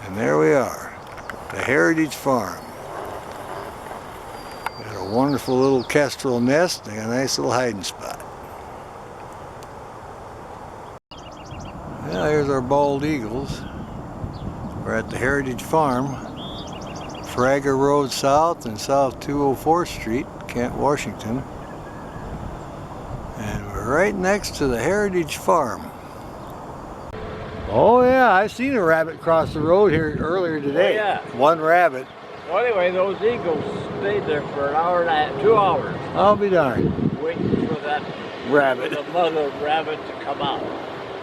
And there we are, the Heritage Farm. Got a wonderful little kestrel nest and a nice little hiding spot. Well, here's our bald eagles. We're at the Heritage Farm, Fragger Road South and South 204th Street, Kent, Washington. And we're right next to the Heritage Farm. Oh yeah, I seen a rabbit cross the road here earlier today. Oh, yeah. One rabbit. Well, anyway, those eagles stayed there for an hour and a half, 2 hours. I'll be darned. Waiting for that Rabbit. for the mother rabbit to come out.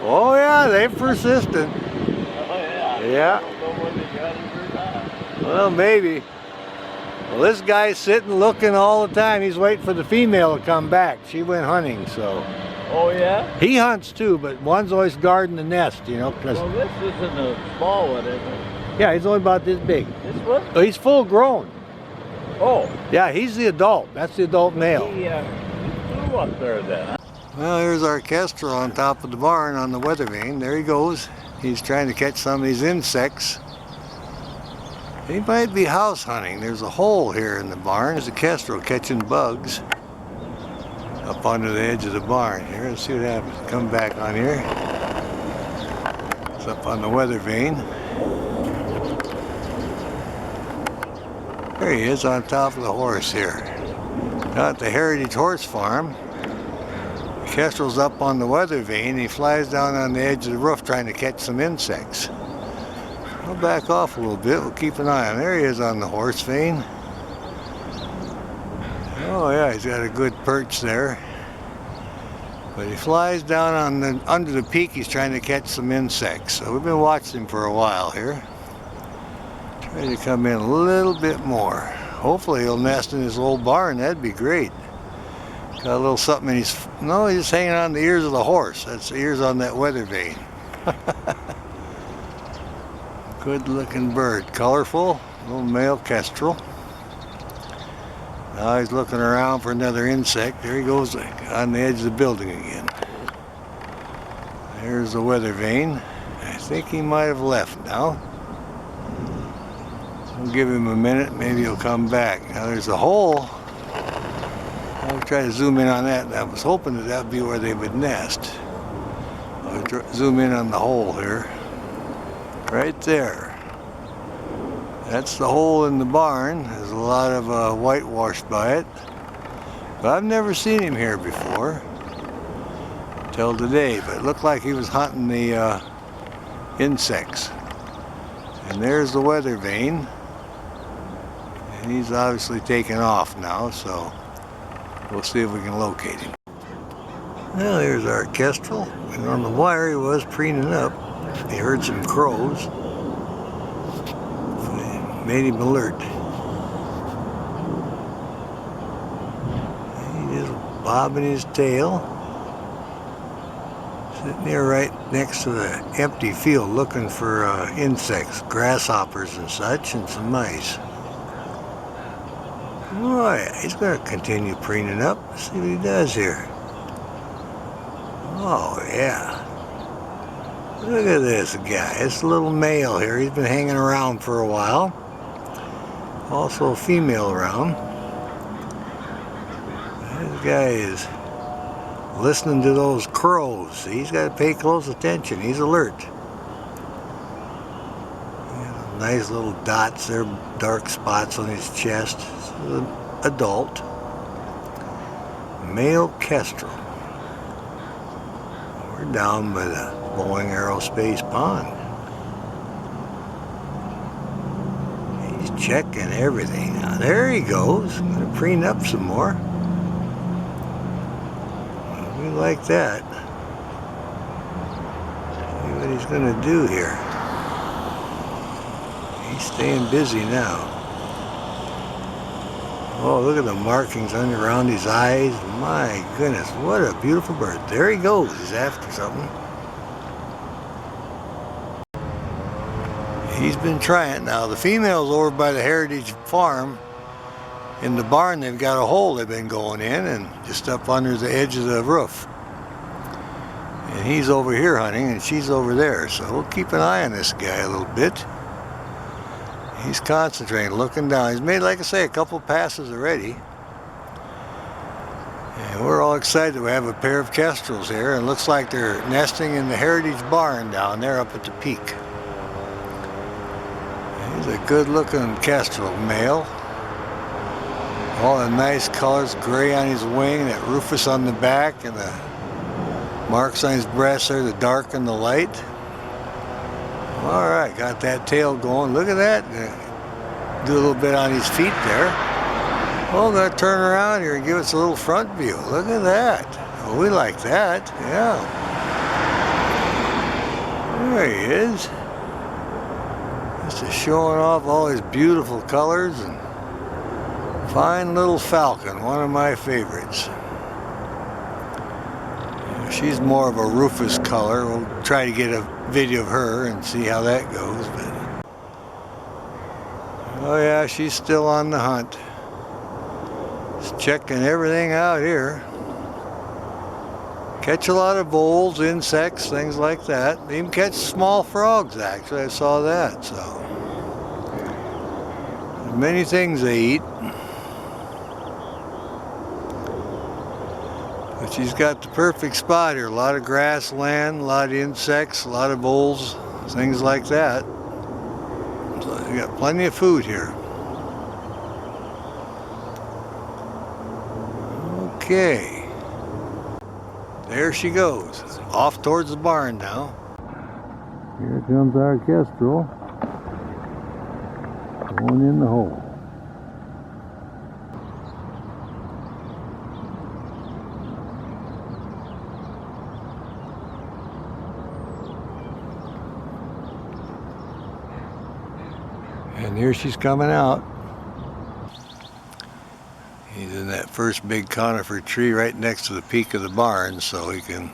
Oh yeah, they're persistent. Oh yeah. Yeah. I don't know whether they got it or not. Well, maybe. Well, this guy's sitting looking all the time. He's waiting for the female to come back. She went hunting, so. Oh yeah? He hunts too, but one's always guarding the nest, you know. Well, this isn't a small one, is it? Yeah, he's only about this big. This one? Oh, he's full grown. Oh. Yeah, he's the adult. That's the adult male. He flew up there then. Well, here's our kestrel on top of the barn on the weather vane. There he goes. He's trying to catch some of these insects. He might be house hunting. There's a hole here in the barn. There's a kestrel catching bugs up under the edge of the barn. Here, let's see what happens. Come back on here. It's up on the weather vane. There he is on top of the horse here. Down at the Heritage Horse Farm. The kestrel's up on the weather vane. He flies down on the edge of the roof trying to catch some insects. I'll back off a little bit. We'll keep an eye on him. There he is on the horse vane. Oh yeah, he's got a good perch there. But he flies down on under the peak. He's trying to catch some insects. So we've been watching him for a while here. Trying to come in a little bit more. Hopefully he'll nest in his old barn. That'd be great. Got a little something in his... No, he's just hanging on the ears of the horse. That's the ears on that weather vane. Good looking bird. Colorful. Little male kestrel. Now he's looking around for another insect. There he goes on the edge of the building again. There's the weather vane. I think he might have left now. We'll give him a minute. Maybe he'll come back. Now there's a hole. I'll try to zoom in on that. I was hoping that would be where they would nest. I'll zoom in on the hole here. Right there. That's the hole in the barn. There's a lot of whitewash by it. But I've never seen him here before. Till today. But it looked like he was hunting the insects. And there's the weather vane. And he's obviously taken off now, so we'll see if we can locate him. Well, here's our kestrel. And on the wire he was preening up. He heard some crows. Made him alert. He's just bobbing his tail. Sitting there right next to the empty field looking for insects, grasshoppers and such, and some mice. Oh yeah, he's going to continue preening up. Let's see what he does here. Oh yeah. Look at this guy. It's a little male here. He's been hanging around for a while. Also a female around. This guy is listening to those crows. He's got to pay close attention. He's alert. Nice little dots there, dark spots on his chest. It's an adult. Male kestrel. We're down by the Boeing Aerospace Pond. He's checking everything. Now there he goes. I'm going to preen up some more. We like that. See what he's going to do here. He's staying busy now. Oh, look at the markings around his eyes. My goodness, what a beautiful bird. There he goes. He's after something. He's been trying. Now, the female's over by the Heritage Farm. In the barn, they've got a hole they've been going in, and just up under the edge of the roof. And he's over here hunting, and she's over there. So we'll keep an eye on this guy a little bit. He's concentrating, looking down. He's made, like I say, a couple passes already. And we're all excited we have a pair of kestrels here. And it looks like they're nesting in the Heritage Barn down there up at the peak. He's a good looking kestrel male. All the nice colors, gray on his wing, that rufous on the back, and the marks on his breast there, the dark and the light. Alright, got that tail going. Look at that. Do a little bit on his feet there. Oh, gonna turn around here and give us a little front view. Look at that. Oh, we like that. Yeah. There he is. Just showing off all his beautiful colors. And fine little falcon, one of my favorites. She's more of a rufous color. We'll try to get a video of her and see how that goes. But oh yeah, she's still on the hunt. Just checking everything out here. Catch a lot of voles, insects, things like that. They even catch small frogs, actually. I saw that. So many things they eat. But she's got the perfect spot here. A lot of grassland, a lot of insects, a lot of voles, things like that. So you got plenty of food here. Okay. There she goes. Off towards the barn now. Here comes our kestrel. Going in the hole. And here she's coming out. He's in that first big conifer tree right next to the peak of the barn, so he can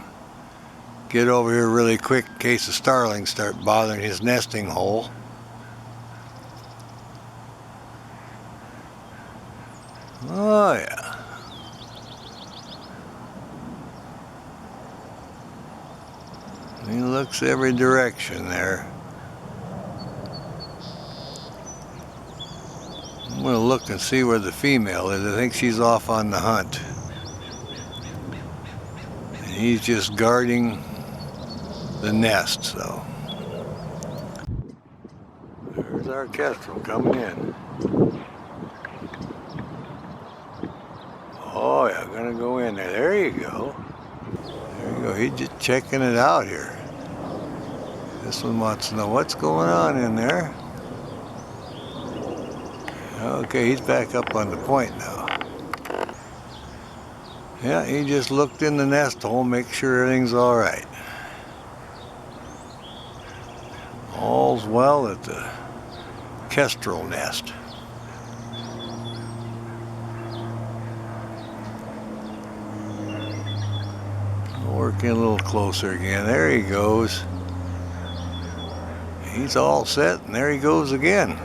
get over here really quick in case the starlings start bothering his nesting hole. Oh yeah. He looks every direction there. I'm going to look and see where the female is. I think she's off on the hunt. And he's just guarding the nest, so. There's our kestrel coming in. Oh yeah, gonna go in there. There you go. There you go. He's just checking it out here. This one wants to know what's going on in there. Okay, he's back up on the point now. Yeah, he just looked in the nest hole, make sure everything's all right. All's well at the kestrel nest. Working a little closer again. There he goes. He's all set, and there he goes again.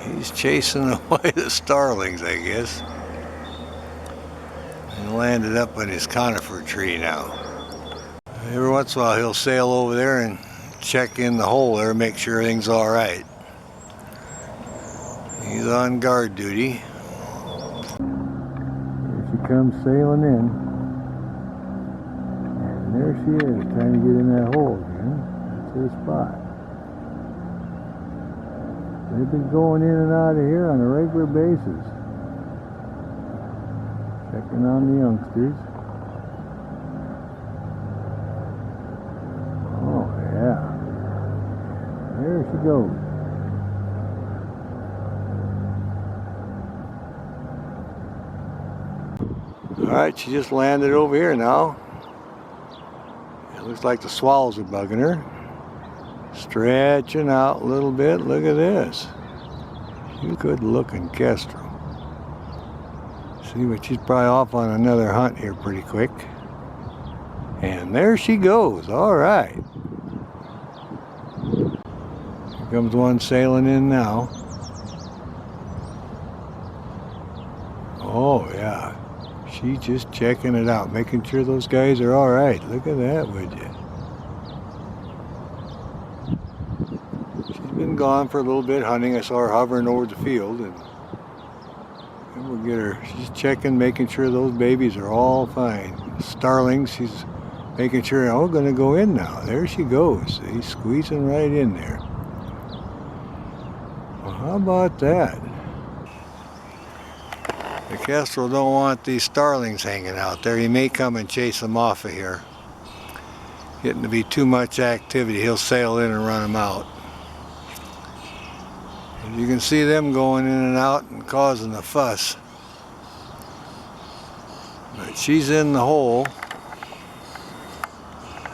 He's chasing away the starlings, I guess. And landed up in his conifer tree now. Every once in a while he'll sail over there and check in the hole there, make sure everything's all right. He's on guard duty. Here she comes sailing in. And there she is, trying to get in that hole again. That's her spot. They've been going in and out of here on a regular basis. Checking on the youngsters. Oh yeah. There she goes. Alright, she just landed over here now. It looks like the swallows are bugging her. Stretching out a little bit. Look at this. She's a good looking kestrel. See, but she's probably off on another hunt here pretty quick. And there she goes. All right. Here comes one sailing in now. Oh yeah. She's just checking it out, making sure those guys are all right. Look at that, would you? She's been gone for a little bit hunting. I saw her hovering over the field, and we'll get her. She's checking, making sure those babies are all fine. Starlings, she's making sure, oh, going to go in now. There she goes. He's squeezing right in there. Well, how about that? The kestrel don't want these starlings hanging out there. He may come and chase them off of here. Getting to be too much activity, he'll sail in and run them out. And you can see them going in and out and causing a fuss. But she's in the hole.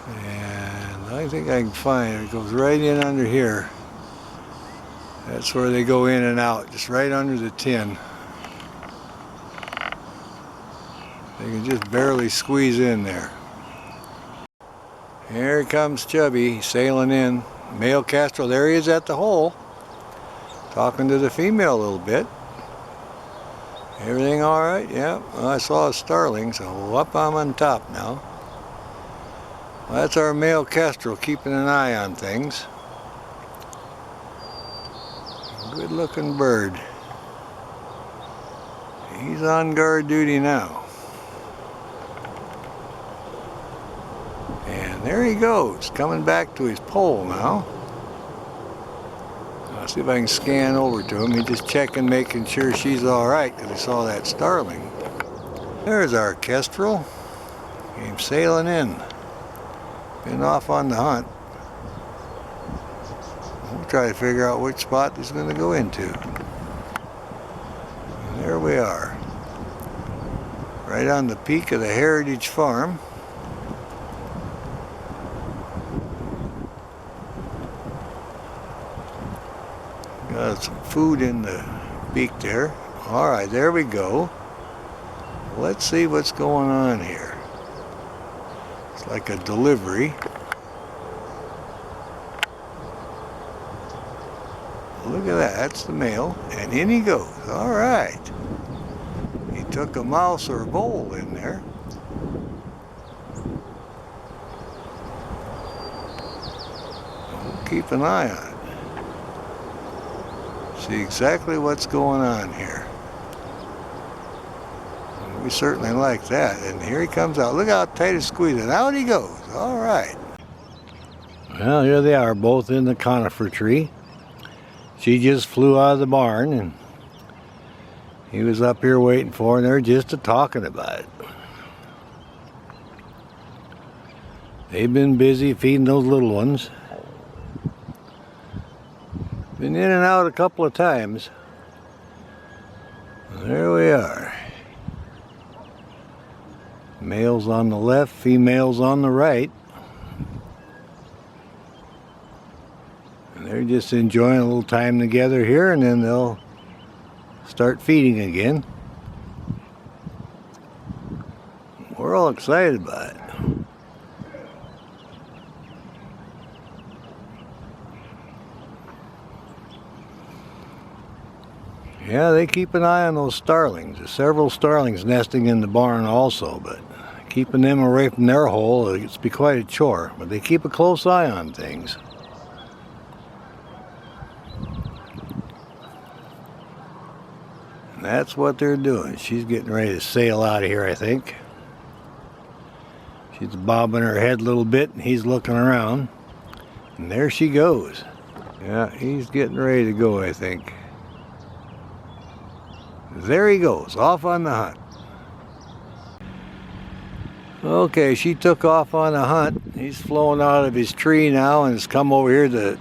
And I think I can find it. It goes right in under here. That's where they go in and out, just right under the tin. They can just barely squeeze in there. Here comes Chubby, sailing in. Male kestrel, there he is at the hole. Talking to the female a little bit. Everything all right? Yeah, well, I saw a starling, so up I'm on top now. Well, that's our male kestrel keeping an eye on things. Good looking bird. He's on guard duty now. And there he goes, coming back to his pole now. I'll see if I can scan over to him. He's just checking, making sure she's all right, because he saw that starling. There's our kestrel. Came sailing in. Been off on the hunt. We'll try to figure out which spot he's going to go into. And there we are. Right on the peak of the Heritage Farm. Got some food in the beak there. All right, there we go. Let's see what's going on here. It's like a delivery. Look at that, that's the male. And in he goes. All right. He took a mouse or a vole in there. We'll keep an eye on it. See exactly what's going on here. We certainly like that. And here he comes out. Look how tight he's squeezing. Out he goes. All right. Well, here they are, both in the conifer tree. She just flew out of the barn, and he was up here waiting for her, and they're just talking about it. They've been busy feeding those little ones. Been in and out a couple of times. There we are. Males on the left, females on the right. And they're just enjoying a little time together here, and then they'll start feeding again. We're all excited about it. Yeah, they keep an eye on those starlings. There's several starlings nesting in the barn also, but keeping them away from their hole, it's be quite a chore. But they keep a close eye on things. And that's what they're doing. She's getting ready to sail out of here, I think. She's bobbing her head a little bit, and he's looking around. And there she goes. Yeah, he's getting ready to go, I think. There he goes, off on the hunt. Okay, she took off on a hunt. He's flown out of his tree now and has come over here to the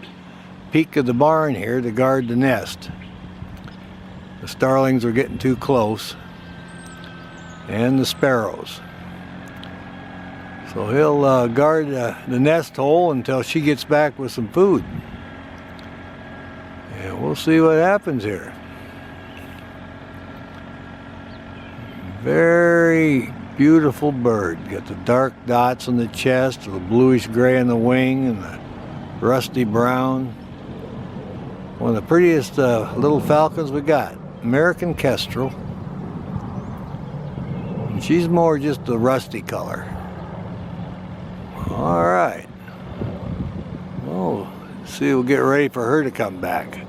peak of the barn here to guard the nest. The starlings are getting too close, and the sparrows. So he'll guard the nest hole until she gets back with some food. And we'll see what happens here. Very beautiful bird. Got the dark dots on the chest, the bluish gray on the wing, and the rusty brown. One of the prettiest little falcons we got. American kestrel. And she's more just the rusty color. All right. Oh, See, we'll get ready for her to come back.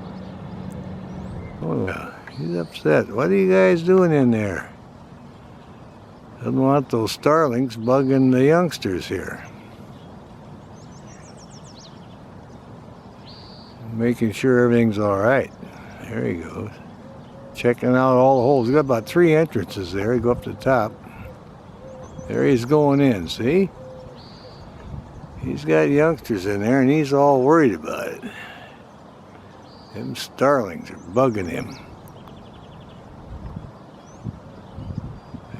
Oh yeah, he's upset. What are you guys doing in there? Doesn't want those starlings bugging the youngsters here. Making sure everything's all right. There he goes. Checking out all the holes. He's got about 3 entrances there. You go up to the top. There he's going in, see? He's got youngsters in there and he's all worried about it. Them starlings are bugging him.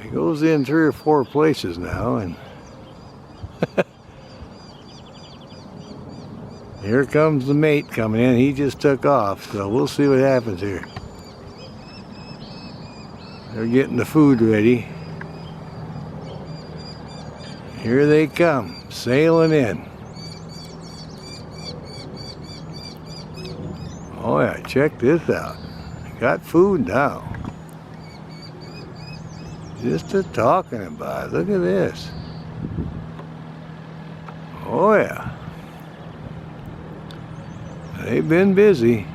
He goes in 3 or 4 places now and here comes the mate coming in. He just took off, so we'll see what happens here. They're getting the food ready. Here they come, sailing in. Oh yeah, check this out. Got food now. Just a talking about it. Look at this. Oh yeah. They've been busy.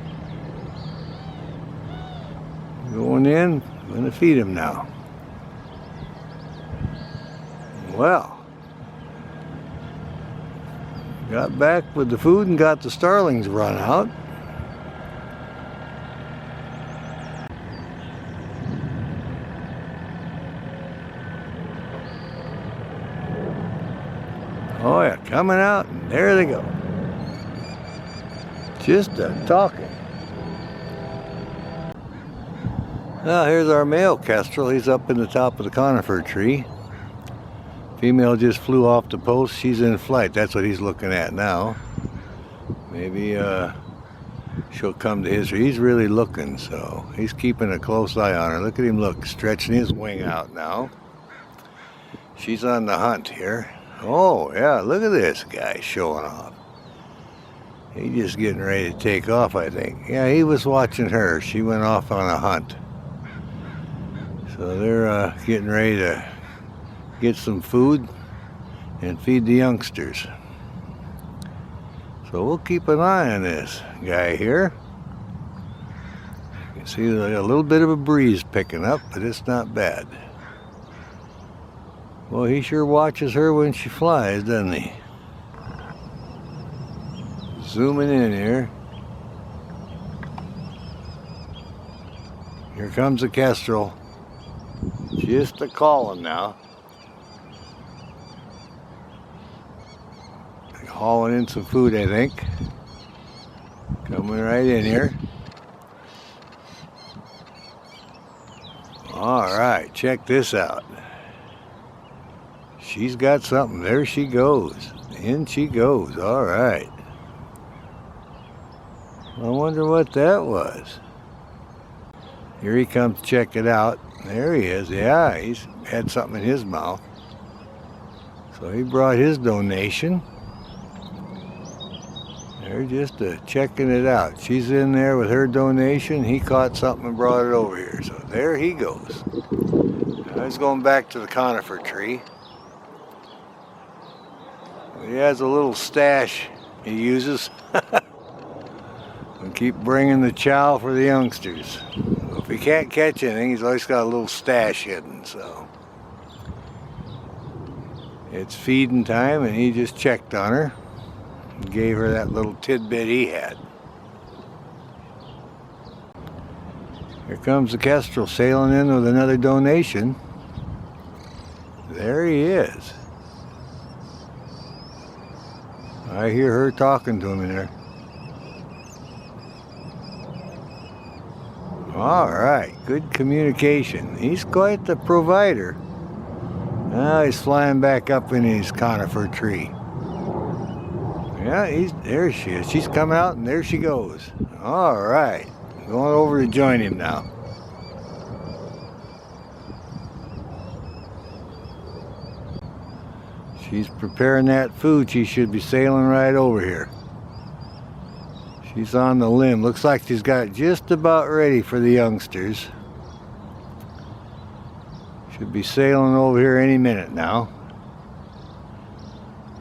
Going in, I'm gonna feed them now. Well, got back with the food and got the starlings run out. Oh yeah, coming out, and there they go. Just a talking. Now here's our male kestrel. He's up in the top of the conifer tree. Female just flew off the post. She's in flight. That's what he's looking at now. Maybe she'll come to his. He's really looking, so he's keeping a close eye on her. Look at him look, stretching his wing out now. She's on the hunt here. Oh yeah, look at this guy showing off. He's just getting ready to take off, I think. Yeah, he was watching her. She went off on a hunt. So they're getting ready to get some food and feed the youngsters. So we'll keep an eye on this guy here. You can see a little bit of a breeze picking up, but it's not bad. Well, he sure watches her when she flies, doesn't he? Zooming in here. Here comes a kestrel. Just a calling now. Hauling in some food, I think. Coming right in here. All right, check this out. She's got something. There she goes. In she goes. All right. I wonder what that was. Here he comes to check it out. There he is. Yeah, he's had something in his mouth. So he brought his donation. They're just checking it out. She's in there with her donation. He caught something and brought it over here. So there he goes. Now he's going back to the conifer tree. He has a little stash he uses. And keep bringing the chow for the youngsters. If he can't catch anything, he's always got a little stash hidden, so. It's feeding time, and he just checked on her. And gave her that little tidbit he had. Here comes the kestrel sailing in with another donation. There he is. I hear her talking to him in there. All right, good communication. He's quite the provider. Now he's flying back up in his conifer tree. Yeah, there she is. She's coming out and there she goes. All right, going over to join him now. She's preparing that food. She should be sailing right over here. She's on the limb. Looks like she's got it just about ready for the youngsters. Should be sailing over here any minute now.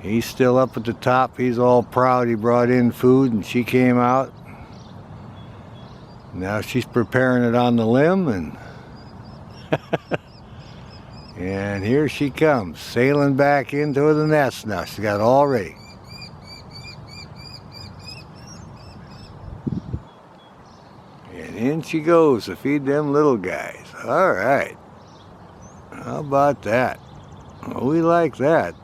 He's still up at the top. He's all proud he brought in food, and she came out. Now she's preparing it on the limb, and and here she comes, sailing back into the nest now. She's got it all ready. And in she goes to feed them little guys. All right. How about that? Well, we like that.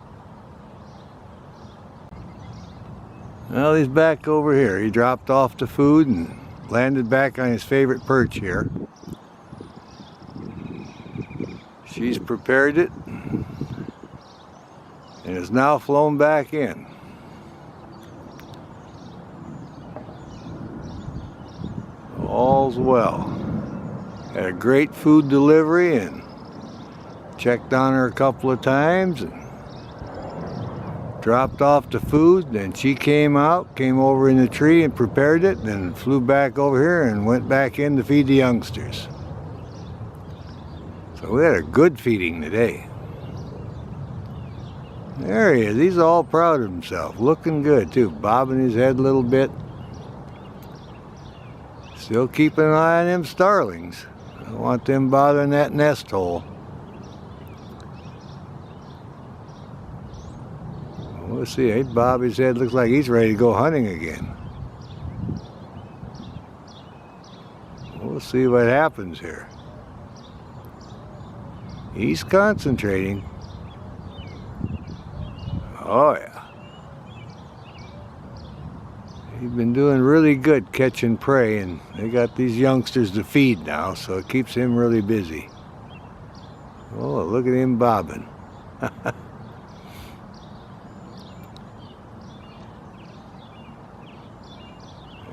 Well, he's back over here. He dropped off the food and landed back on his favorite perch here. She's prepared it and is now flown back in. All's well. Had a great food delivery and checked on her a couple of times and dropped off the food. Then she came out, came over in the tree and prepared it, then flew back over here and went back in to feed the youngsters. So we had a good feeding today. There he is. He's all proud of himself. Looking good too. Bobbing his head a little bit. Still keeping an eye on them starlings. I don't want them bothering that nest hole. We'll see. Hey, bob his head. Looks like he's ready to go hunting again. We'll see what happens here. He's concentrating. Oh yeah. He's been doing really good catching prey, and they got these youngsters to feed now, so it keeps him really busy. Oh, look at him bobbing.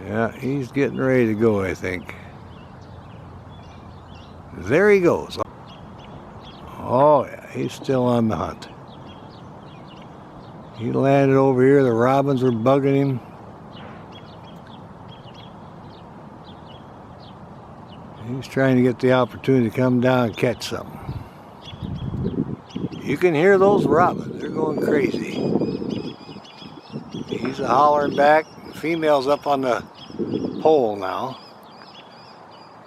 Yeah, he's getting ready to go, I think. There he goes. Oh yeah, he's still on the hunt. He landed over here, the robins were bugging him. He's trying to get the opportunity to come down and catch something. You can hear those robins, they're going crazy. He's hollering back. The female's up on the pole now.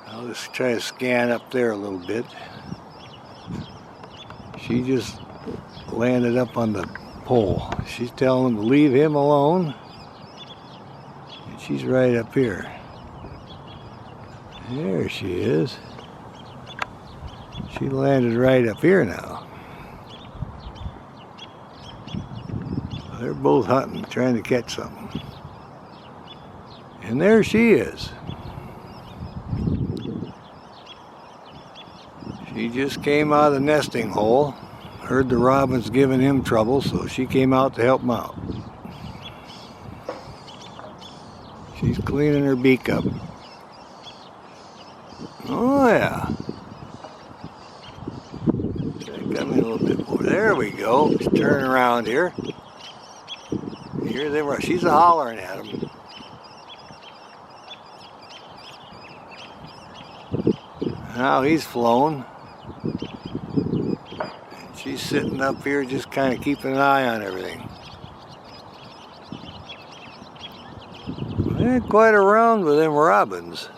I'll just try to scan up there a little bit. She just landed up on the pole. She's telling him to leave him alone. And she's right up here. There she is. She landed right up here now. They're both hunting, trying to catch something. And there she is. She just came out of the nesting hole. Heard the robins giving him trouble, so she came out to help him out. She's cleaning her beak up. Oh yeah. Come in a little bit more. There we go. Let's turn around here. Here they were. She's hollering at him. Now he's flown. And she's sitting up here just kind of keeping an eye on everything. Ain't quite around with them robins.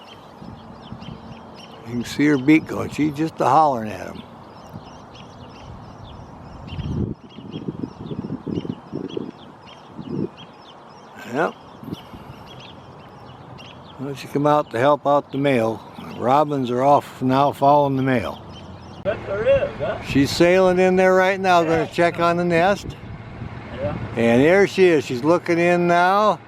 You can see her beak going. She's just hollering at him. Yep. Well, she come out to help out the male. The robins are off now following the male. Bet there is, huh? She's sailing in there right now, going to check on the nest. Yeah. And there she is. She's looking in now,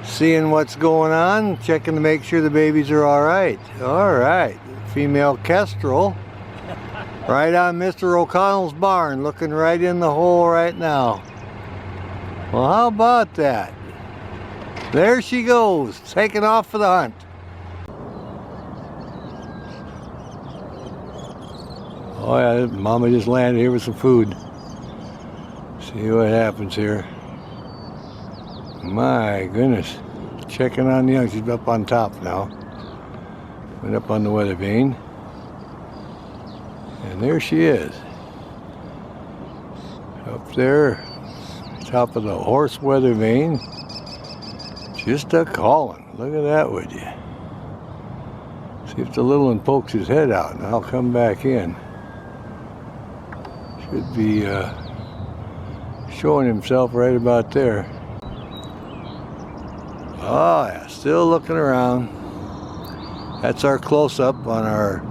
seeing what's going on, checking to make sure the babies are all right. All right. Female kestrel. Right on Mr. O'Connell's barn, looking right in the hole right now. Well, how about that? There she goes, taking off for the hunt. Oh yeah, Mama just landed here with some food. See what happens here. My goodness. Checking on the young. She's up on top now. Went up on the weather vane. And there she is. Up there. top of the horse weather vane. Just a calling. Look at that, would you? See if the little one pokes his head out, and I'll come back in. Should be showing himself right about there. Oh yeah, still looking around. That's our close-up on our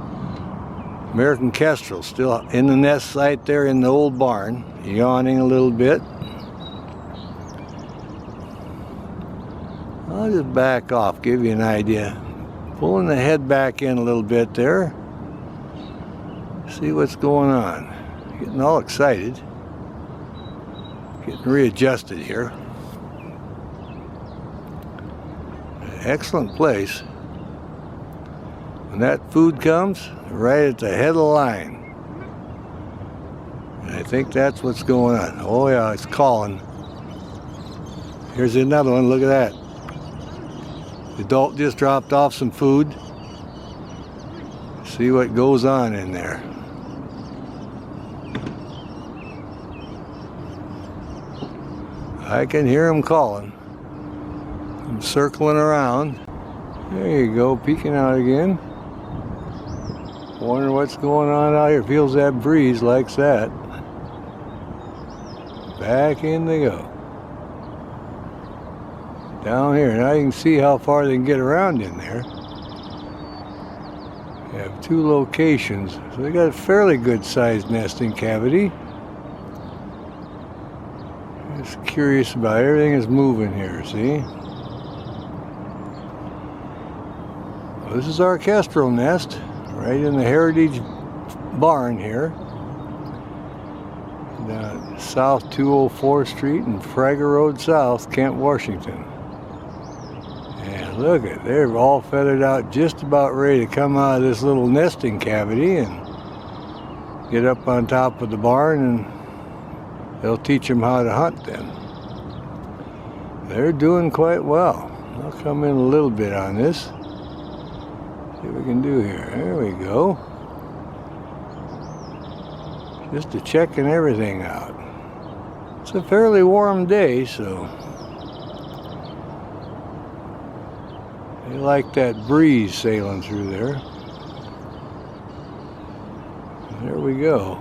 American Kestrel, still in the nest site there in the old barn, yawning a little bit. I'll just back off, give you an idea. Pulling the head back in a little bit there. See what's going on. Getting all excited. Getting readjusted here. Excellent place. When that food comes, right at the head of the line. And I think that's what's going on. Oh yeah, it's calling. Here's another one, look at that. The adult just dropped off some food. See what goes on in there. I can hear him calling. I'm circling around. There you go, peeking out again. Wondering what's going on out here. Feels that breeze, likes that. Back in they go. Down here. Now you can see how far they can get around in there. They have two locations. So they got a fairly good sized nesting cavity. Just curious about everything is moving here, see? Well, this is our kestrel nest, right in the Heritage barn here. Down South 204th Street and Fragger Road South, Kent, Washington. And look at, they're all feathered out, just about ready to come out of this little nesting cavity and get up on top of the barn, and they'll teach them how to hunt then. They're doing quite well. I'll come in a little bit on this. See what we can do here. There we go. Just to checking everything out. It's a fairly warm day, so they like that breeze sailing through there. There we go.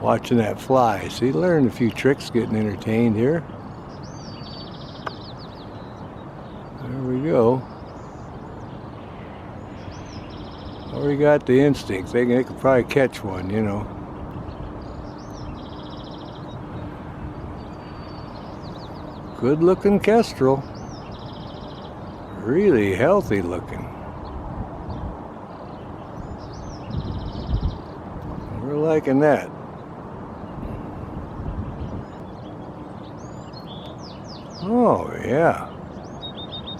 Watching that fly. See, learned a few tricks, getting entertained here. There we go. Already got the instinct. They could probably catch one, you know. Good looking kestrel. Really healthy looking. We're liking that. Oh yeah.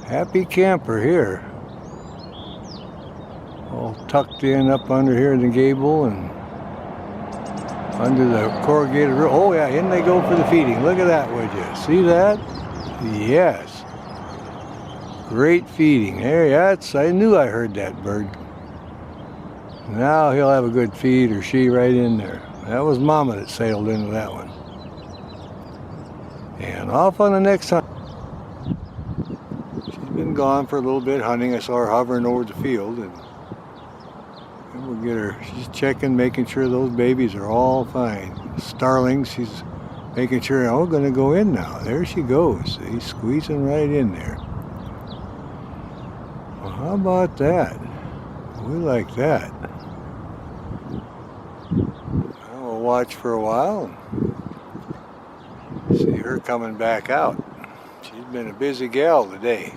Happy camper here. All tucked in up under here in the gable and under the corrugated roof. Oh yeah, in they go for the feeding. Look at that, would you? See that? Yes. Great feeding. There, that's, I knew I heard that bird. Now he'll have a good feed, or she, right in there. That was Mama that sailed into that one. And off on the next hunt. She's been gone for a little bit hunting. I saw her hovering over the field, and we'll get her. She's checking, making sure those babies are all fine. Starlings, she's making sure, oh, gonna go in now. There she goes. See, squeezing right in there. Well, how about that? We like that. We'll watch for a while and see her coming back out. She's been a busy gal today.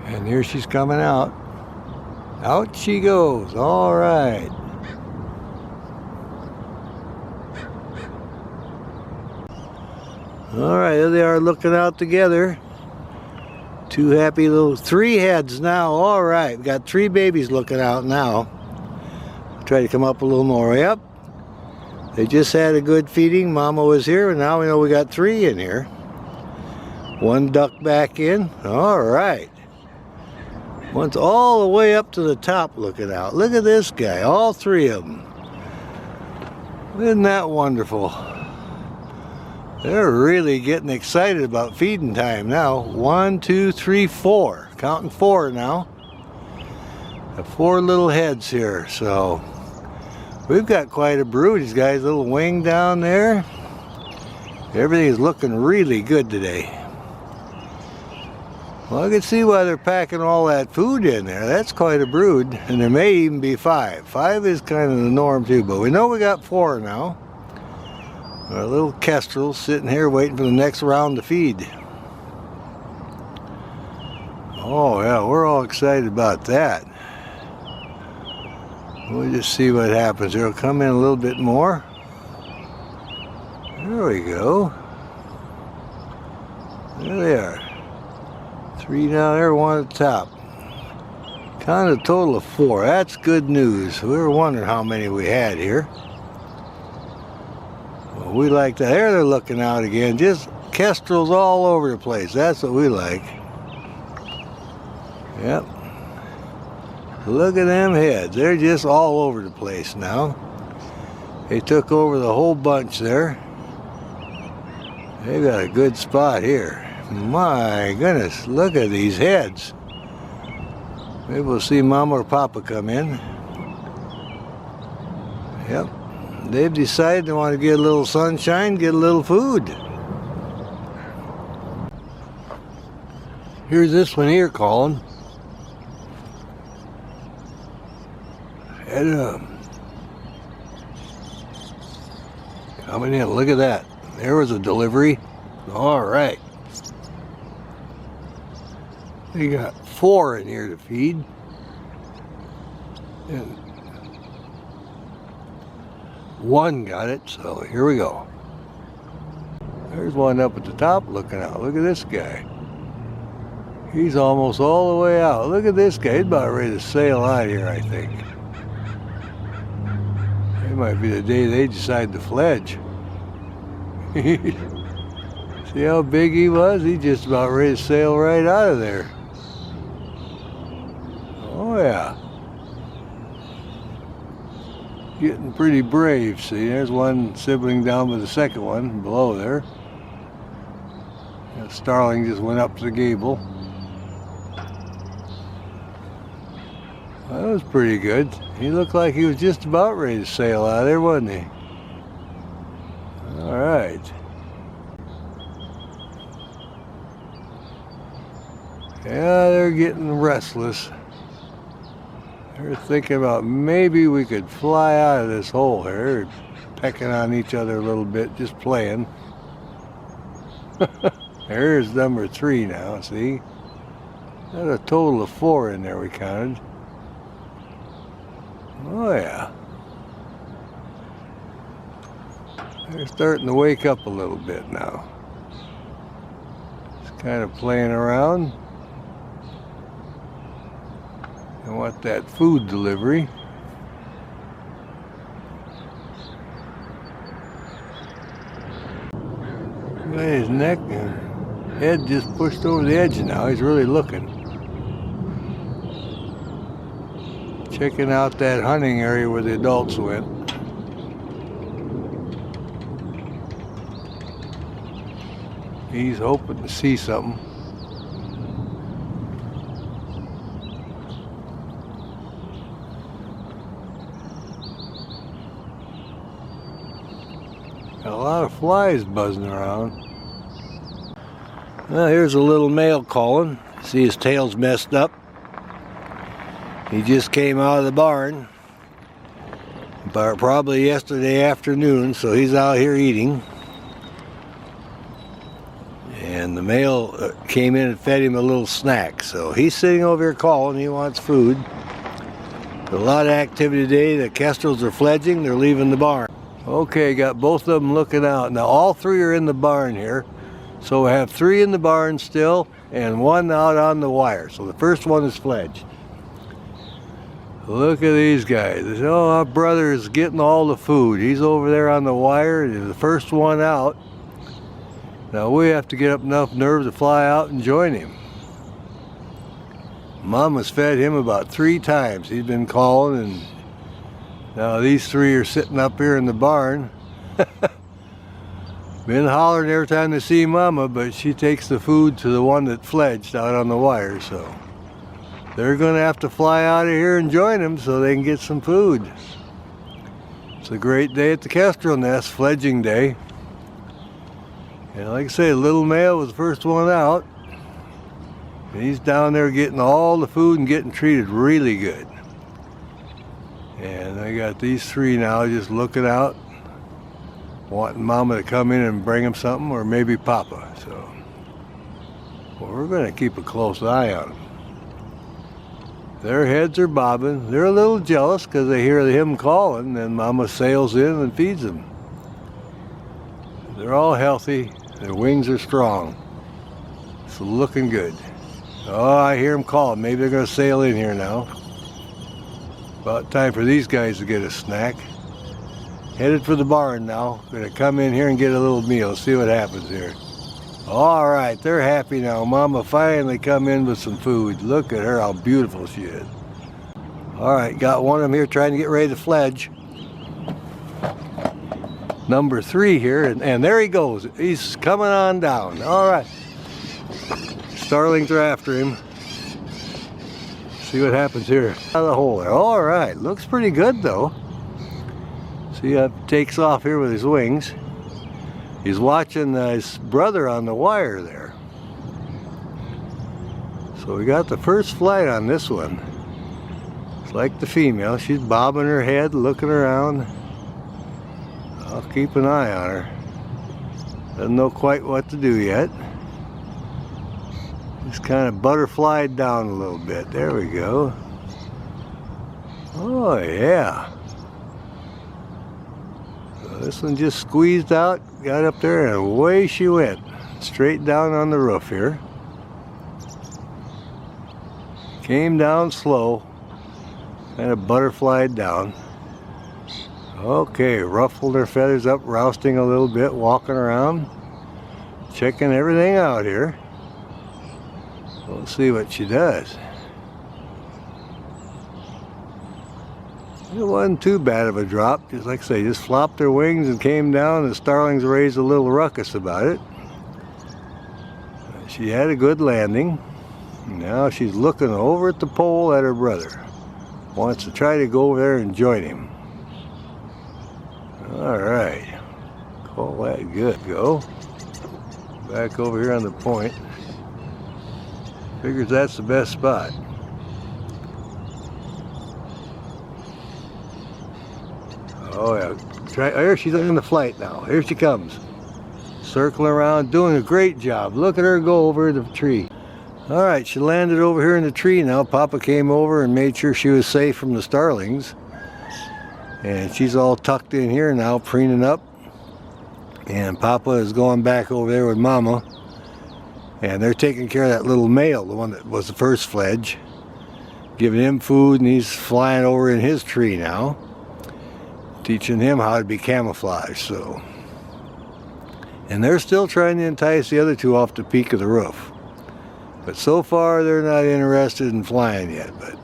And here she's coming out. Out she goes. All right. All right, there they are looking out together. Two happy little, three heads now. All right, we got three babies looking out now. Try to come up a little more. Yep. They just had a good feeding. Mama was here, and now we know we got three in here. One duck back in. All right. One's all the way up to the top looking out. Look at this guy, all three of them. Isn't that wonderful? They're really getting excited about feeding time now. 1, 2, 3, 4. Counting 4 now. The 4 little heads here, so we've got quite a brood. These guys, little wing down there. Everything is looking really good today. Well, I can see why they're packing all that food in there. That's quite a brood, and there may even be 5. 5 is kind of the norm too, but we know we got 4 now. Our little kestrels sitting here waiting for the next round to feed. Oh yeah, we're all excited about that. We'll just see what happens. It'll come in a little bit more. There we go. There they are. 3 down there, 1 at the top. Kind of a total of 4. That's good news. We were wondering how many we had here. Well, we like that. There they're looking out again. Just kestrels all over the place. That's what we like. Yep. Look at them heads. They're just all over the place now. They took over the whole bunch there. They got a good spot here. My goodness, look at these heads. Maybe we'll see Mama or Papa come in. Yep. They've decided they want to get a little sunshine, get a little food. Here's this one here calling. And coming in, look at that. There was a delivery. All right. We got 4 in here to feed. And 1 got it, so here we go. There's one up at the top looking out. Look at this guy. He's almost all the way out. Look at this guy. He's about ready to sail out here, I think. It might be the day they decide to fledge. See how big he was? He's just about ready to sail right out of there. Oh yeah. Getting pretty brave. See, there's one sibling down with the second one below there. That starling just went up to the gable. That was pretty good. He looked like he was just about ready to sail out of there, wasn't he? All right. Yeah, they're getting restless. They're thinking about maybe we could fly out of this hole here. They're pecking on each other a little bit, just playing. There's number 3 now, see? There's a total of 4 in there we counted. Oh yeah. They're starting to wake up a little bit now. Just kind of playing around. I want that food delivery. Look at his neck and head just pushed over the edge now. He's really looking. Checking out that hunting area where the adults went. He's hoping to see something. Got a lot of flies buzzing around. Well, here's a little male calling. See his tail's messed up. He just came out of the barn, probably yesterday afternoon, so he's out here eating. And the male came in and fed him a little snack, so he's sitting over here calling. He wants food. A lot of activity today. The kestrels are fledging. They're leaving the barn. Okay, got both of them looking out. Now all 3 are in the barn here. So we have 3 in the barn still and 1 out on the wire. So the first one is fledged. Look at these guys. Oh, our brother is getting all the food. He's over there on the wire. He's the first one out. Now we have to get up enough nerve to fly out and join him. Mama's fed him about 3 times. He's been calling, and now these 3 are sitting up here in the barn. Been hollering every time they see Mama, but she takes the food to the one that fledged out on the wire, so they're gonna have to fly out of here and join him so they can get some food. It's a great day at the Kestrel nest, fledging day. And like I say, little male was the first one out. And he's down there getting all the food and getting treated really good. And I got these 3 now just looking out, wanting Mama to come in and bring him something, or maybe Papa. So, well, we're going to keep a close eye on them. Their heads are bobbing. They're a little jealous because they hear him calling, and Mama sails in and feeds them. They're all healthy. Their wings are strong. It's looking good. Oh, I hear them calling. Maybe they're going to sail in here now. About time for these guys to get a snack. Headed for the barn now. Gonna come in here and get a little meal. See what happens here. All right, they're happy now. Mama finally come in with some food. Look at her, how beautiful she is. All right, got one of them here trying to get ready to fledge. Number 3 here, and there he goes. He's coming on down. All right. Starlings are after him. See what happens here. Out of the hole there. All right, looks pretty good though. See how it takes off here with his wings. He's watching his brother on the wire there. So we got the first flight on this one. It's like the female. She's bobbing her head, looking around. I'll keep an eye on her. Doesn't know quite what to do yet. Just kind of butterflied down a little bit. There we go. Oh yeah. So this one just squeezed out, got up there, and away she went. Straight down on the roof here. Came down slow. Kind of butterflied down. Okay, ruffled her feathers up, rousting a little bit, walking around, checking everything out here. Let's see what she does. It wasn't too bad of a drop. Just like I say, just flopped her wings and came down, and the starlings raised a little ruckus about it. She had a good landing. Now she's looking over at the pole at her brother. Wants to try to go over there and join him. All right. Call that good. Go. Back over here on the point. Figures that's the best spot. Oh yeah. Here she's on the flight now. Here she comes. Circling around, doing a great job. Look at her go over the tree. All right, she landed over here in the tree now. Papa came over and made sure she was safe from the starlings. And she's all tucked in here now, preening up. And Papa is going back over there with Mama. And they're taking care of that little male, the one that was the first fledge. Giving him food, and he's flying over in his tree now. Teaching him how to be camouflaged, so. And they're still trying to entice the other 2 off the peak of the roof. But so far, they're not interested in flying yet. But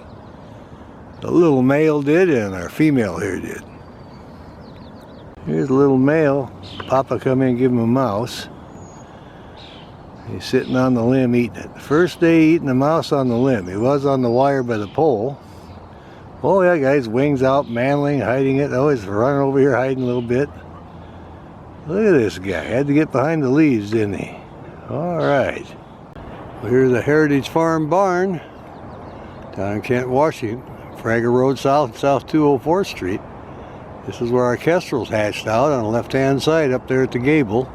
the little male did, and our female here did. Here's a little male. Papa come in and give him a mouse. He's sitting on the limb eating it. First day eating the mouse on the limb. He was on the wire by the pole. Oh yeah, guys, wings out, manling, hiding it. Oh, he's running over here, hiding a little bit. Look at this guy. Had to get behind the leaves, didn't he? All right. Well, here's the Heritage Farm barn down in Kent, Washington. Fragger Road South, South 204th Street. This is where our Kestrels hatched out on the left-hand side up there at the gable,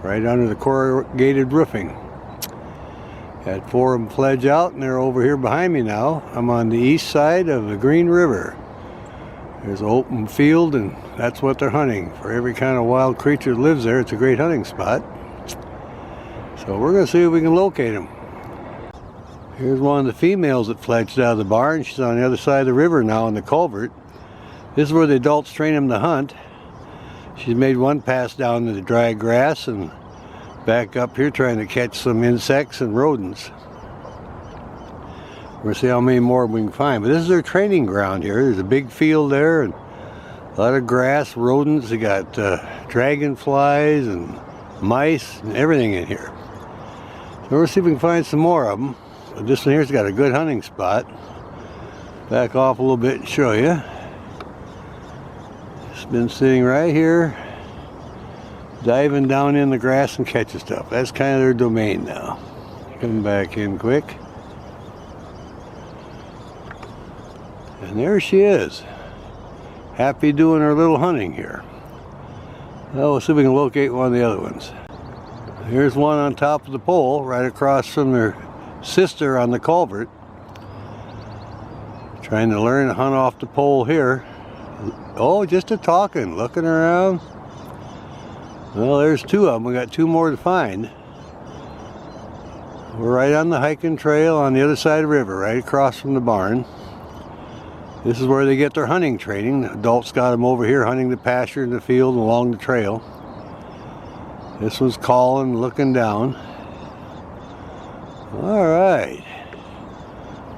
right under the corrugated roofing. Had 4 of them fledge out, and they're over here behind me now. I'm on the east side of the Green River. There's an open field, and that's what they're hunting. For every kind of wild creature that lives there, it's a great hunting spot. So we're going to see if we can locate them. Here's one of the females that fledged out of the barn. She's on the other side of the river now in the culvert. This is where the adults train them to hunt. She's made one pass down to the dry grass, and back up here trying to catch some insects and rodents. We're going to see how many more we can find. But this is their training ground here. There's a big field there and a lot of grass, rodents. They got dragonflies and mice and everything in here. So we'll see if we can find some more of them. But this one here's got a good hunting spot. Back off a little bit and show you. It's been sitting right here, diving down in the grass and catching stuff. That's kind of their domain now. Come back in quick. And there she is. Happy doing her little hunting here. Well, we'll see if we can locate one of the other ones. Here's one on top of the pole, right across from their sister on the culvert. Trying to learn to hunt off the pole here. Oh, just a talking, looking around. Well, there's two of them. We got two more to find. We're right on the hiking trail on the other side of the river, right across from the barn. This is where they get their hunting training. The adults got them over here hunting the pasture in the field and along the trail. This one's calling, looking down. All right.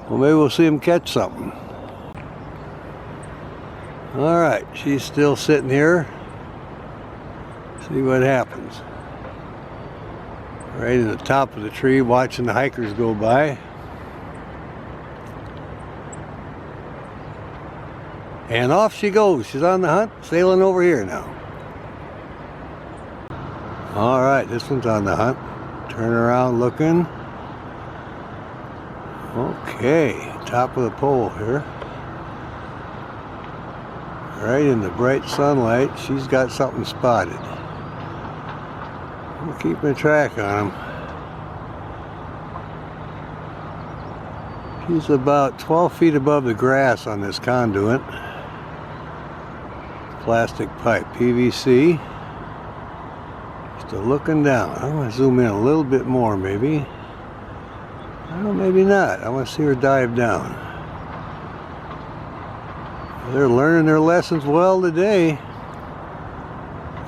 Well, maybe we'll see them catch something. All right, she's still sitting here. See what happens. Right in the top of the tree, watching the hikers go by. And off she goes. She's on the hunt, sailing over here now. All right, this one's on the hunt. Turn around looking. Okay, top of the pole here. Right in the bright sunlight, she's got something spotted. We're keeping a track on them. She's about 12 feet above the grass on this conduit. Plastic pipe, PVC. Still looking down. I want to zoom in a little bit more, maybe. Well, maybe not. I want to see her dive down. They're learning their lessons well today.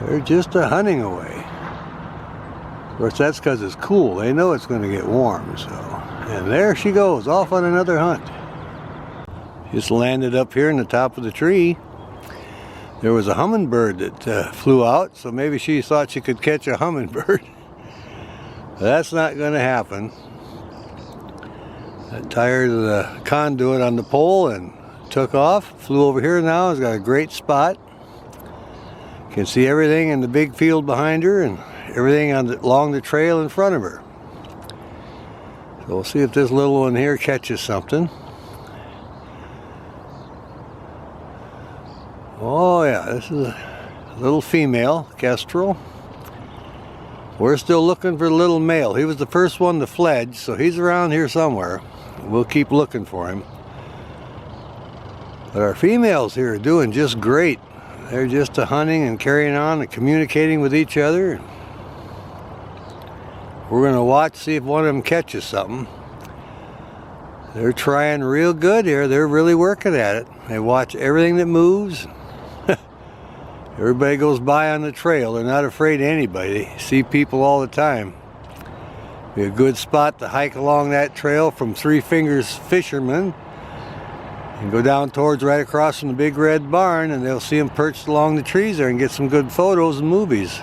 They're just a hunting away. Of course, that's because it's cool. They know it's going to get warm, so. And there she goes, off on another hunt. Just landed up here in the top of the tree. There was a hummingbird that flew out, so maybe she thought she could catch a hummingbird. That's not going to happen. Got tired of the conduit on the pole and took off. Flew over here now. It's got a great spot. Can see everything in the big field behind her and everything along the trail in front of her. So we'll see if this little one here catches something. Oh yeah, this is a little female kestrel. We're still looking for the little male. He was the first one to fledge, so he's around here somewhere. We'll keep looking for him. But our females here are doing just great. They're just hunting and carrying on and communicating with each other. We're going to watch, see if one of them catches something. They're trying real good here. They're really working at it. They watch everything that moves. Everybody goes by on the trail. They're not afraid of anybody. They see people all the time. Be a good spot to hike along that trail from Three Fingers Fisherman and go down towards right across from the big red barn, and they'll see them perched along the trees there and get some good photos and movies.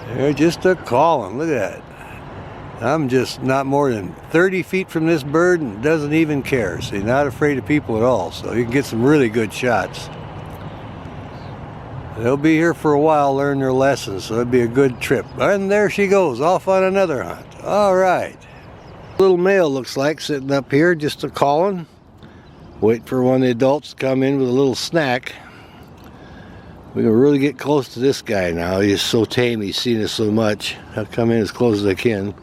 They're just a calling. Look at that. I'm just not more than 30 feet from this bird and doesn't even care. See, not afraid of people at all, so you can get some really good shots. They'll be here for a while, learn their lessons, so it'll be a good trip. And there she goes, off on another hunt. All right. Little male looks like sitting up here, just a calling. Wait for one of the adults to come in with a little snack. We can really get close to this guy now. He's so tame, he's seen us so much. I'll come in as close as I can.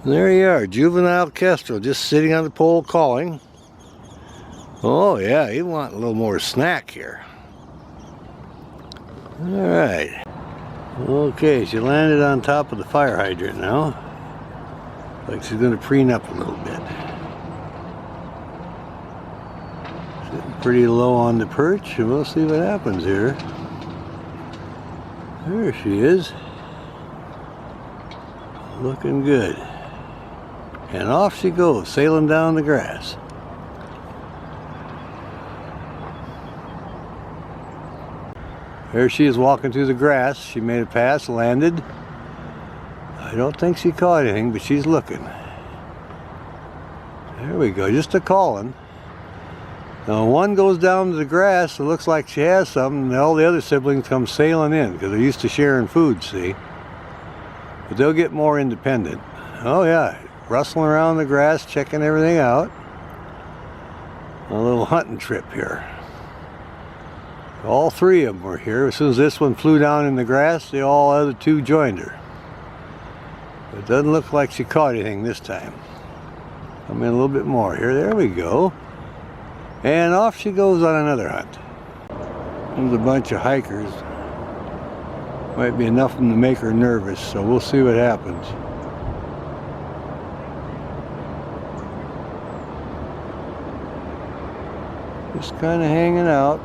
And there you are, juvenile kestrel, just sitting on the pole calling. Oh yeah, you want a little more snack here. All right. Okay, she landed on top of the fire hydrant now. Like she's going to preen up a little bit. Sitting pretty low on the perch, and we'll see what happens here. There she is. Looking good. And off she goes, sailing down the grass. There she is walking through the grass. She made a pass, landed. I don't think she caught anything, but she's looking. There we go, just a calling. Now one goes down to the grass, it looks like she has something, and all the other siblings come sailing in because they're used to sharing food, see? But they'll get more independent. Oh yeah, rustling around the grass, checking everything out. A little hunting trip here. All three of them were here. As soon as this one flew down in the grass, the all other two joined her. But it doesn't look like she caught anything this time. Come in a little bit more here. There we go. And off she goes on another hunt. There's a bunch of hikers. Might be enough of them to make her nervous, so we'll see what happens. Just kind of hanging out.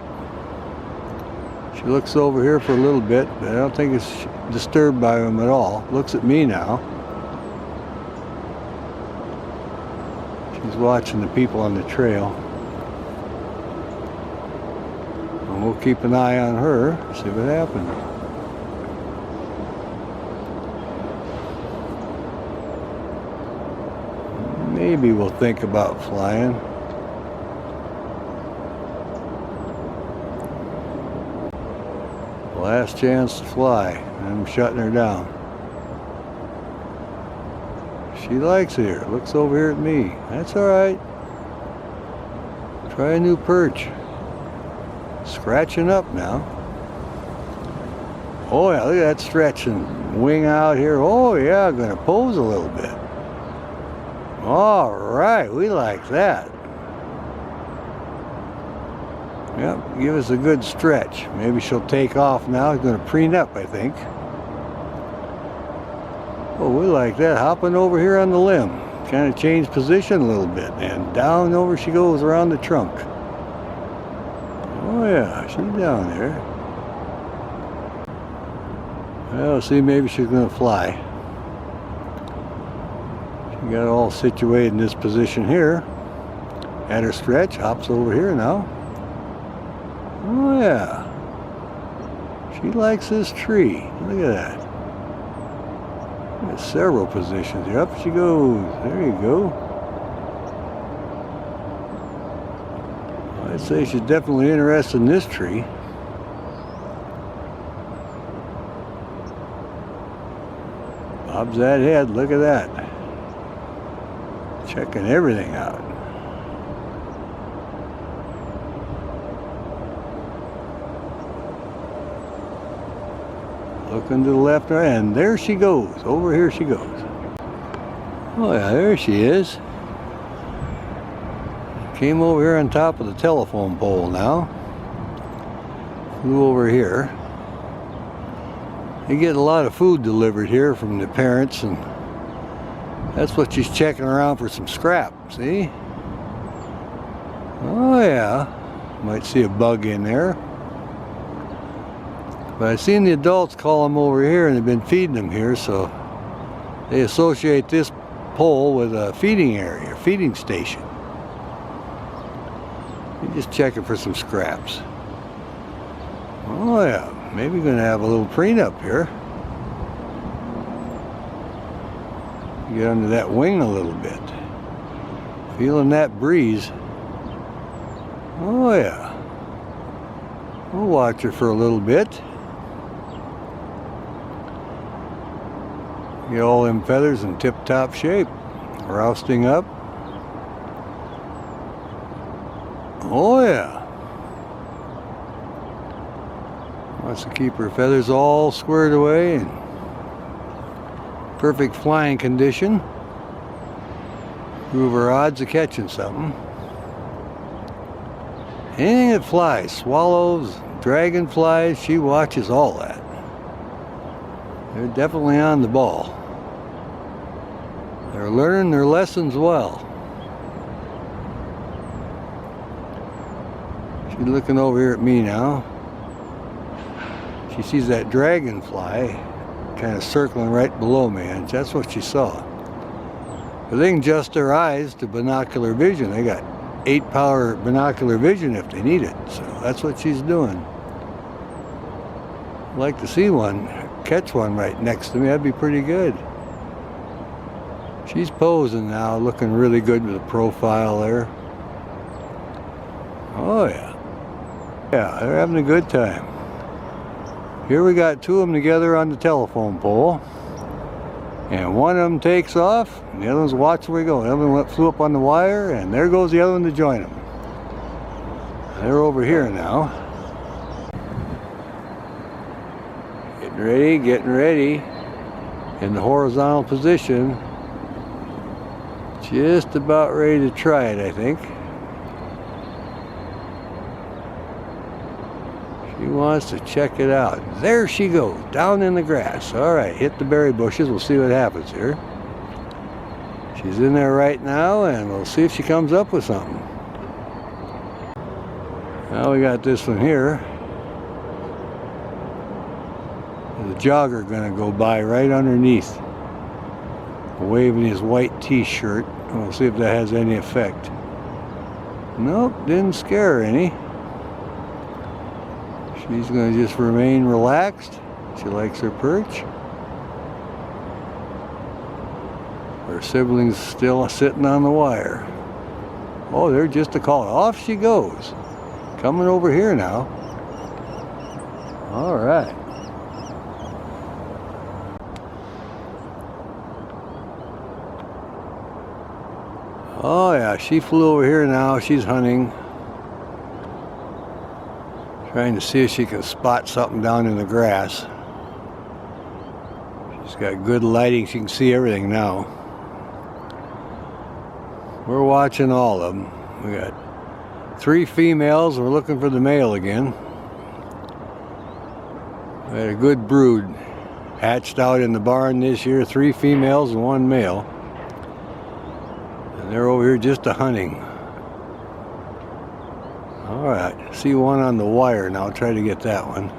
She looks over here for a little bit, but I don't think it's disturbed by them at all. Looks at me now. She's watching the people on the trail. And we'll keep an eye on her, see what happens. Maybe we'll think about flying. Last chance to fly. I'm shutting her down. She likes it here. Looks over here at me. That's alright. Try a new perch. Scratching up now. Oh yeah, look at that stretching wing out here. Oh yeah, gonna pose a little bit. Alright, we like that. Yep, give us a good stretch. Maybe she'll take off now. It's going to preen up, I think. Oh, we like that. Hopping over here on the limb. Kind of change position a little bit. And down over she goes around the trunk. Oh yeah, she's down there. Well, see, maybe she's going to fly. She got all situated in this position here. Had her stretch, hops over here now. Oh yeah, she likes this tree. Look at that. There's several positions here. Up she goes. There you go. I'd say she's definitely interested in this tree. Bobs that head. Look at that. Checking everything out. Looking to the left, right, and there she goes. Over here she goes. Oh yeah, there she is. Came over here on top of the telephone pole now. Flew over here. They get a lot of food delivered here from the parents, and that's what she's checking around for, some scrap, see? Oh yeah, might see a bug in there. But I've seen the adults call them over here, and they've been feeding them here, so they associate this pole with a feeding area, feeding station. You're just checking for some scraps. Oh yeah, maybe gonna have a little preen up here. Get under that wing a little bit. Feeling that breeze. Oh yeah. We'll watch her for a little bit. Get all them feathers in tip-top shape. Rousting up. Oh yeah. Wants to keep her feathers all squared away and perfect flying condition. Improve her odds of catching something. Anything that flies, swallows, dragonflies, she watches all that. They're definitely on the ball. They're learning their lessons well. She's looking over here at me now. She sees that dragonfly kind of circling right below me, and that's what she saw. But they can adjust their eyes to binocular vision. They got 8-power binocular vision if they need it, so that's what she's doing. I'd like to see one, catch one right next to me. That'd be pretty good. She's posing now, looking really good with the profile there. Oh yeah. Yeah, they're having a good time. Here we got 2 of them together on the telephone pole. And one of them takes off, and the other one's watching where we go. The other one flew up on the wire, and there goes the other one to join them. They're over here now. Getting ready. In the horizontal position. Just about ready to try it, I think. She wants to check it out. There she goes, down in the grass. All right, hit the berry bushes. We'll see what happens here. She's in there right now, and we'll see if she comes up with something. Now we got this one here. There's a jogger gonna go by right underneath, waving his white t-shirt. We'll see if that has any effect. Nope, didn't scare her any. She's going to just remain relaxed. She likes her perch. Her siblings still sitting on the wire. Oh, they're just a call. Off she goes. Coming over here now. All right. Oh yeah, she flew over here now. She's hunting. Trying to see if she can spot something down in the grass. She's got good lighting. She can see everything now. We're watching all of them. We got 3 females. We're looking for the male again. We had a good brood hatched out in the barn this year. 3 females and 1 male. And they're over here just a hunting. Alright, see one on the wire now. Try to get that one.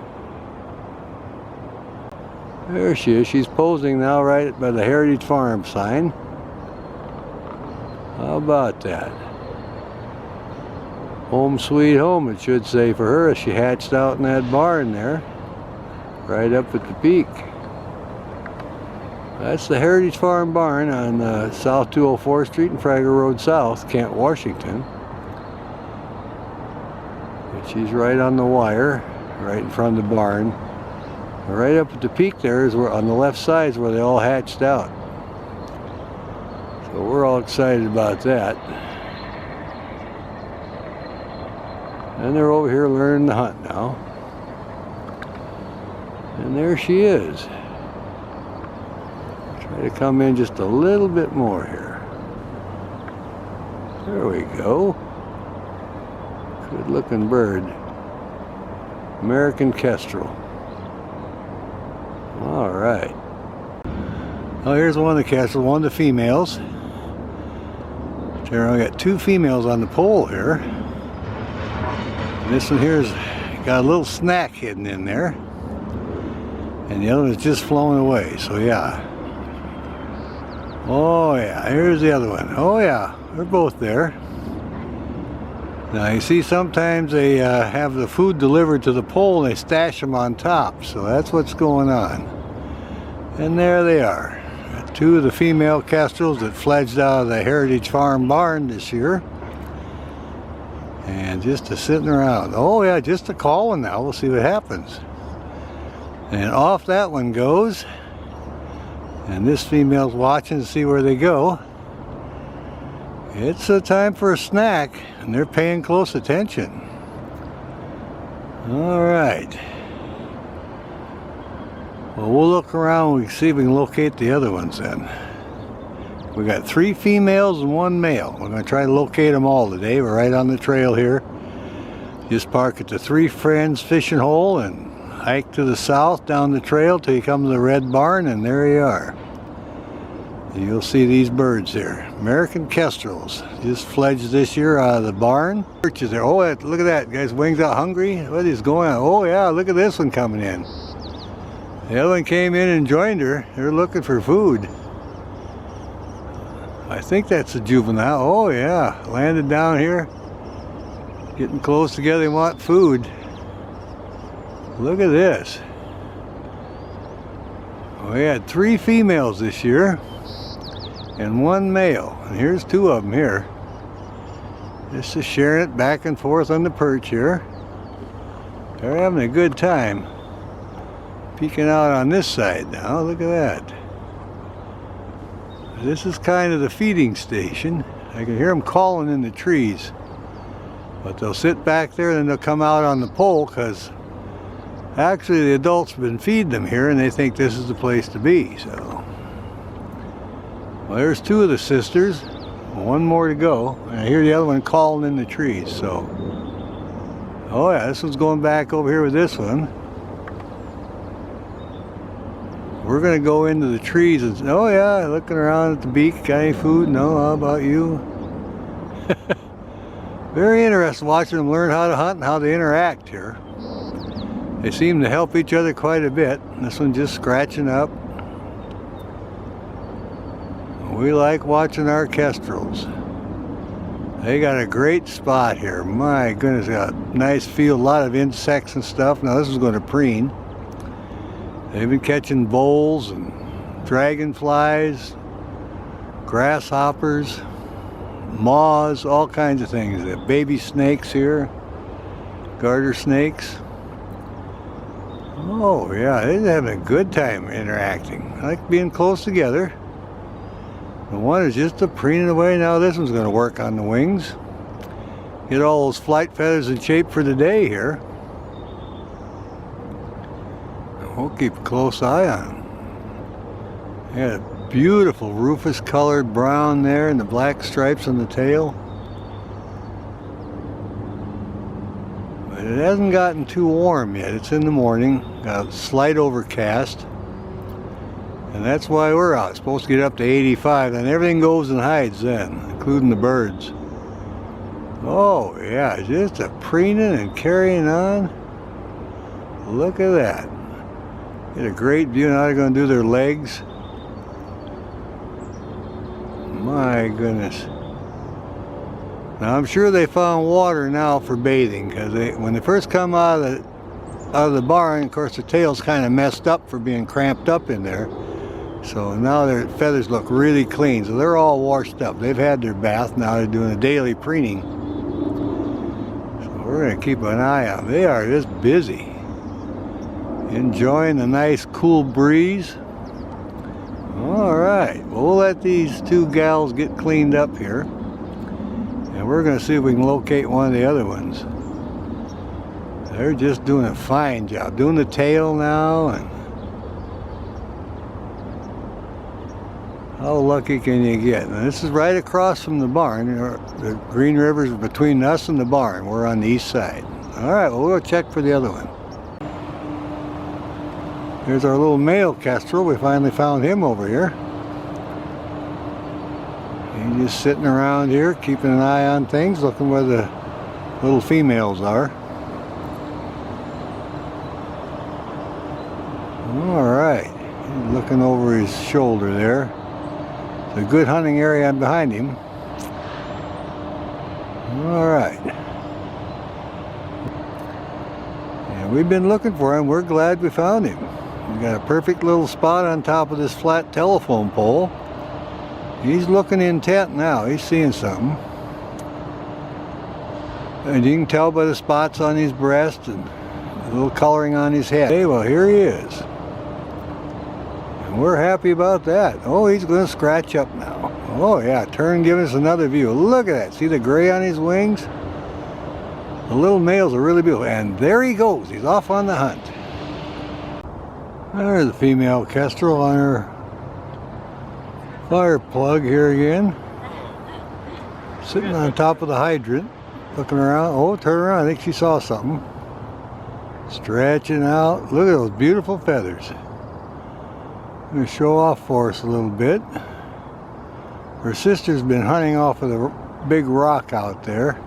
There she is. She's posing now right by the Heritage Farm sign. How about that? Home sweet home, it should say for her, as she hatched out in that barn there. Right up at the peak. That's the Heritage Farm barn on South 204th Street and Fraggle Road South, Kent, Washington. She's right on the wire, right in front of the barn. Right up at the peak there is where, on the left side, is where they all hatched out. So we're all excited about that. And they're over here learning to hunt now. And there she is. Try to come in just a little bit more here. There we go. Good looking bird. American Kestrel. All right. Oh, here's one of the Kestrels, one of the females. There, I got 2 females on the pole here. And this one here's got a little snack hidden in there. And the other one's just flown away, so yeah. Oh yeah, here's the other one. Oh yeah, they're both there. Now you see sometimes they have the food delivered to the pole and they stash them on top, so that's what's going on. And there they are. 2 of the female kestrels that fledged out of the Heritage Farm barn this year. And just sitting around. Oh yeah, just a calling now. We'll see what happens. And off that one goes. And this female's watching to see where they go. It's a time for a snack, and they're paying close attention. All right. Well, we'll look around and see if we can locate the other ones then. We got 3 females and 1 male. We're going to try to locate them all today. We're right on the trail here. Just park at the 3 Friends fishing hole and hike to the south down the trail till you come to the red barn, and there you are. And you'll see these birds here. American Kestrels. Just fledged this year out of the barn. Perches there. Oh, look at that. Guy's wings out hungry. What is going on? Oh yeah, look at this one coming in. The other one came in and joined her. They're looking for food. I think that's a juvenile. Oh yeah, landed down here. Getting close together, they want food. Look at this. We had 3 females this year and 1 male. And here's 2 of them here. Just sharing it back and forth on the perch here. They're having a good time. Peeking out on this side now. Look at that. This is kind of the feeding station. I can hear them calling in the trees. But they'll sit back there and then they'll come out on the pole because actually the adults have been feeding them here and they think this is the place to be. So, well, there's 2 of the sisters. 1 more to go. And I hear the other one calling in the trees. So, oh yeah, this one's going back over here with this one. We're going to go into the trees and, oh yeah, looking around at the beak. Got any food? No, how about you? Very interesting watching them learn how to hunt and how they interact here. They seem to help each other quite a bit. This one just scratching up. We like watching our kestrels. They got a great spot here. My goodness, got a nice field, a lot of insects and stuff. Now this is going to preen. They've been catching voles and dragonflies, grasshoppers, moths, all kinds of things. They have baby snakes here, garter snakes. Oh yeah, they're having a good time interacting. I like being close together. The one is just preening away. Now this one's going to work on the wings. Get all those flight feathers in shape for the day here. We'll keep a close eye on them. Yeah, beautiful rufous colored brown there and the black stripes on the tail. But it hasn't gotten too warm yet. It's in the morning. Got a slight overcast. And that's why we're out. It's supposed to get up to 85 and everything goes and hides then, including the birds. Oh yeah, just a preening and carrying on. Look at that. Get a great view. Now they're going to do their legs. My goodness. Now I'm sure they found water now for bathing because when they first come out of the barn, of course their tail's kind of messed up for being cramped up in there. So now their feathers look really clean. So they're all washed up. They've had their bath. Now they're doing a daily preening. So we're going to keep an eye on them. They are just busy. Enjoying the nice cool breeze. Alright, well, we'll let these 2 gals get cleaned up here. And we're going to see if we can locate one of the other ones. They're just doing a fine job. Doing the tail now. And how lucky can you get? Now, this is right across from the barn. The Green River's between us and the barn. We're on the east side. Alright, well, we'll check for the other one. Here's our little male kestrel. We finally found him over here. He's just sitting around here, keeping an eye on things, looking where the little females are. Alright, he's looking over his shoulder there. It's a good hunting area behind him. Alright. And we've been looking for him. We're glad we found him. We got a perfect little spot on top of this flat telephone pole. He's looking intent now. He's seeing something. And you can tell by the spots on his breast and a little coloring on his head. Hey, well, here he is. And we're happy about that. Oh, he's going to scratch up now. Oh, yeah. Turn and give us another view. Look at that. See the gray on his wings? The little males are really beautiful. And there he goes. He's off on the hunt. There's the female kestrel on her fire plug here again. Sitting on top of the hydrant, looking around. Oh, turn around. I think she saw something. Stretching out. Look at those beautiful feathers. I'm going to show off for us a little bit. Her sister's been hunting off of the big rock out there.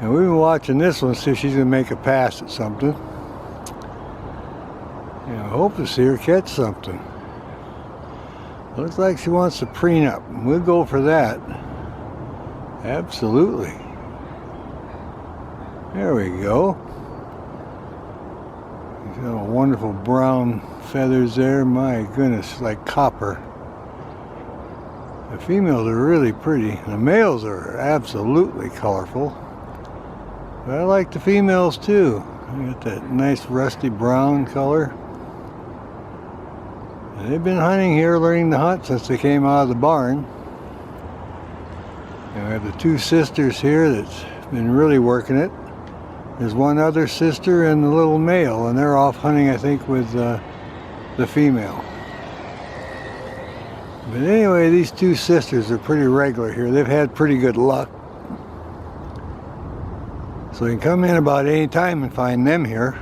And we've been watching this one, see if she's going to make a pass at something. Yeah, I hope to see her catch something. Looks like she wants to preen up. We'll go for that. Absolutely. There we go. She's got wonderful brown feathers there. My goodness, like copper. The females are really pretty. The males are absolutely colorful. But I like the females too. They got that nice rusty brown color. And they've been hunting here, learning to hunt since they came out of the barn. And we have the two sisters here that's been really working it. There's one other sister and the little male, and they're off hunting, I think, with the female. But anyway, these two sisters are pretty regular here. They've had pretty good luck. So you can come in about any time and find them here.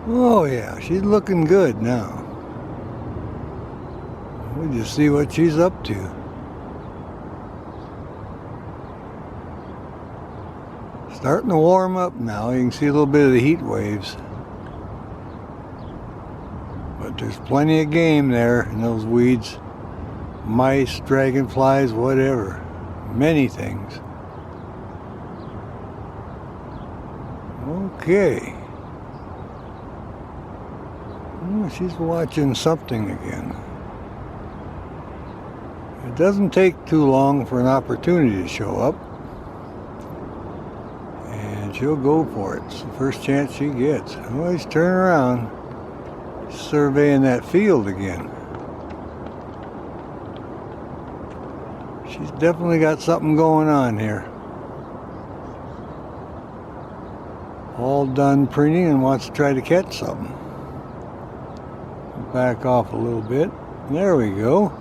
Oh yeah, she's looking good now. We'll just see what she's up to. Starting to warm up now. You can see a little bit of the heat waves. But there's plenty of game there in those weeds. Mice, dragonflies, whatever. Many things. Okay. Oh, she's watching something again. It doesn't take too long for an opportunity to show up. And she'll go for it. It's the first chance she gets. Always turn around. Surveying that field again. She's definitely got something going on here. All done preening and wants to try to catch something. Back off a little bit. There we go.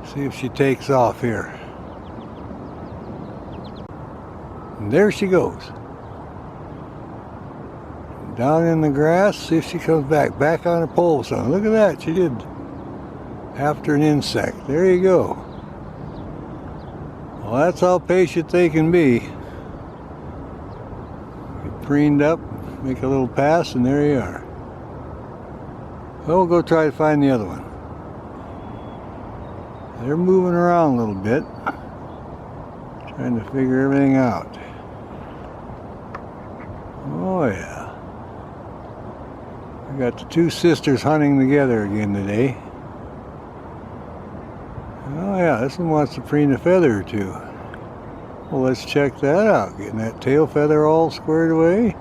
See if she takes off here. And there she goes. Down in the grass, see if she comes back. Back on her pole, son. Look at that, she did. After an insect. There you go. Well, that's how patient they can be. Get preened up, make a little pass, and there you are. So we'll go try to find the other one. They're moving around a little bit, trying to figure everything out. Oh yeah. We got the two sisters hunting together again today. Oh yeah, this one wants to preen a feather or two. Well, let's check that out. Getting that tail feather all squared away.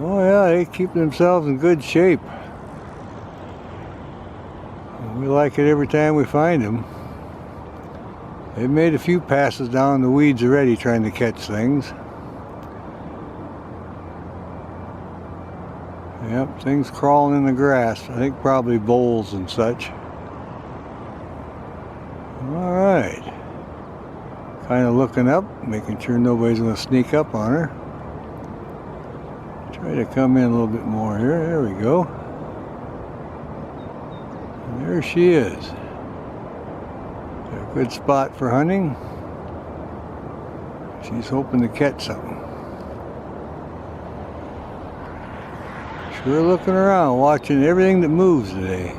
Oh yeah, they keep themselves in good shape. We like it every time we find them. They've made a few passes down the weeds already trying to catch things. Yep, things crawling in the grass. I think probably voles and such. Alright. Kind of looking up, making sure nobody's going to sneak up on her. Try to come in a little bit more here. There we go. And there she is. A good spot for hunting. She's hoping to catch something. Sure looking around, watching everything that moves today.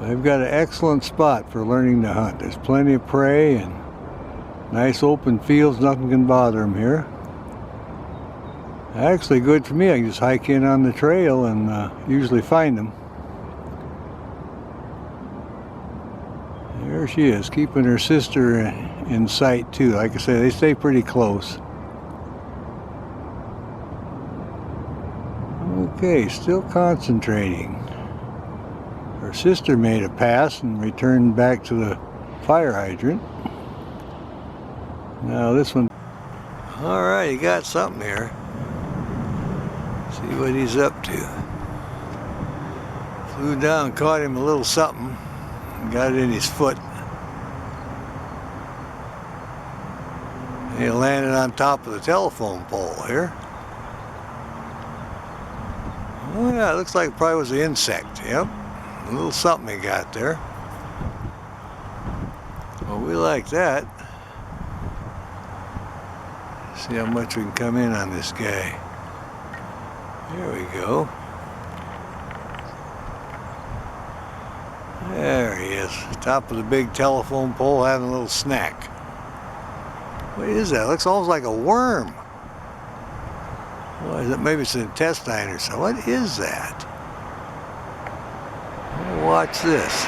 They've got an excellent spot for learning to hunt. There's plenty of prey and nice open fields. Nothing can bother them here. Actually good for me. I can just hike in on the trail and usually find them. There she is, keeping her sister in sight too. Like I say, they stay pretty close. Okay, still concentrating. Her sister made a pass and returned back to the fire hydrant. Now this one. Alright, he got something here. See what he's up to. Flew down, caught him a little something. Got it in his foot. He landed on top of the telephone pole here. Oh yeah, it looks like it probably was an insect. Yep, a little something he got there. Well, We like that. See how much we can come in on this guy. There we go. There he is, top of the big telephone pole having a little snack. What is that? It looks almost like a worm. What is it? Maybe it's an intestine or something. What is that? Watch this.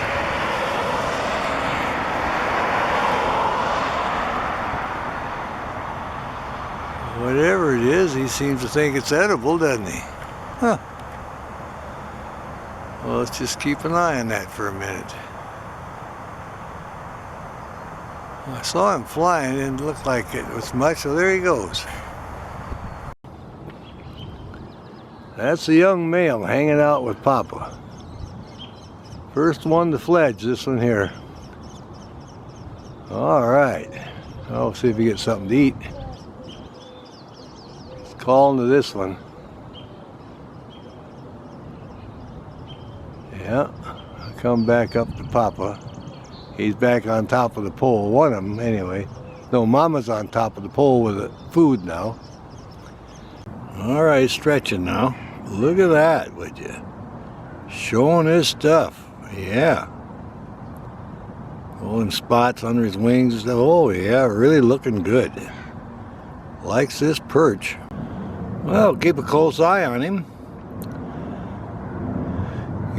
Whatever it is, he seems to think it's edible, doesn't he? Huh. Well, let's just keep an eye on that for a minute. I saw him flying, it didn't look like it was much, so there he goes. That's the young male hanging out with Papa. First one to fledge, this one here. Alright, I'll see if he gets something to eat. He's calling to this one. Yeah, I'll come back up to Papa. He's back on top of the pole, one of them anyway. No, Mama's on top of the pole with the food now. Alright, stretching now. Look at that, would you? Showing his stuff, yeah. All them spots under his wings and stuff. Oh yeah, really looking good. Likes this perch. Well, keep a close eye on him.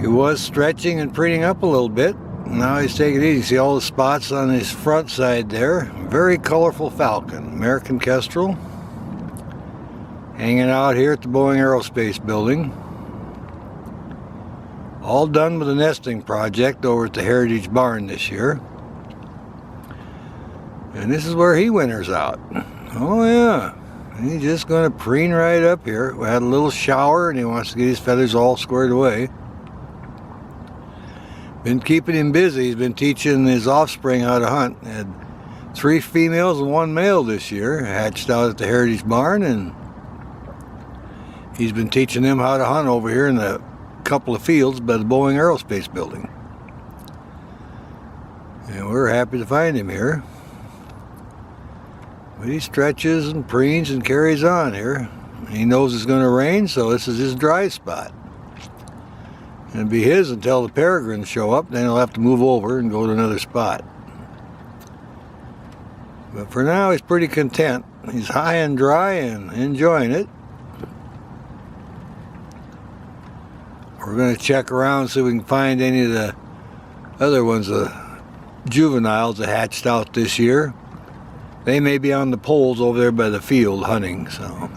He was stretching and preening up a little bit. Now he's taking it easy. See all the spots on his front side there? Very colorful falcon, American Kestrel. Hanging out here at the Boeing Aerospace Building. All done with the nesting project over at the Heritage Barn this year. And this is where he winters out. Oh yeah. He's just going to preen right up here. We had a little shower and he wants to get his feathers all squared away. Been keeping him busy. He's been teaching his offspring how to hunt. Had 3 females and 1 male this year, hatched out at the Heritage Barn, and he's been teaching them how to hunt over here in a couple of fields by the Boeing Aerospace Building. And we're happy to find him here. But he stretches and preens and carries on here. He knows it's going to rain, so this is his dry spot. It'll be his until the peregrines show up, then he'll have to move over and go to another spot. But for now, he's pretty content. He's high and dry and enjoying it. We're going to check around so we can find any of the other ones, the juveniles that hatched out this year. They may be on the poles over there by the field hunting, so.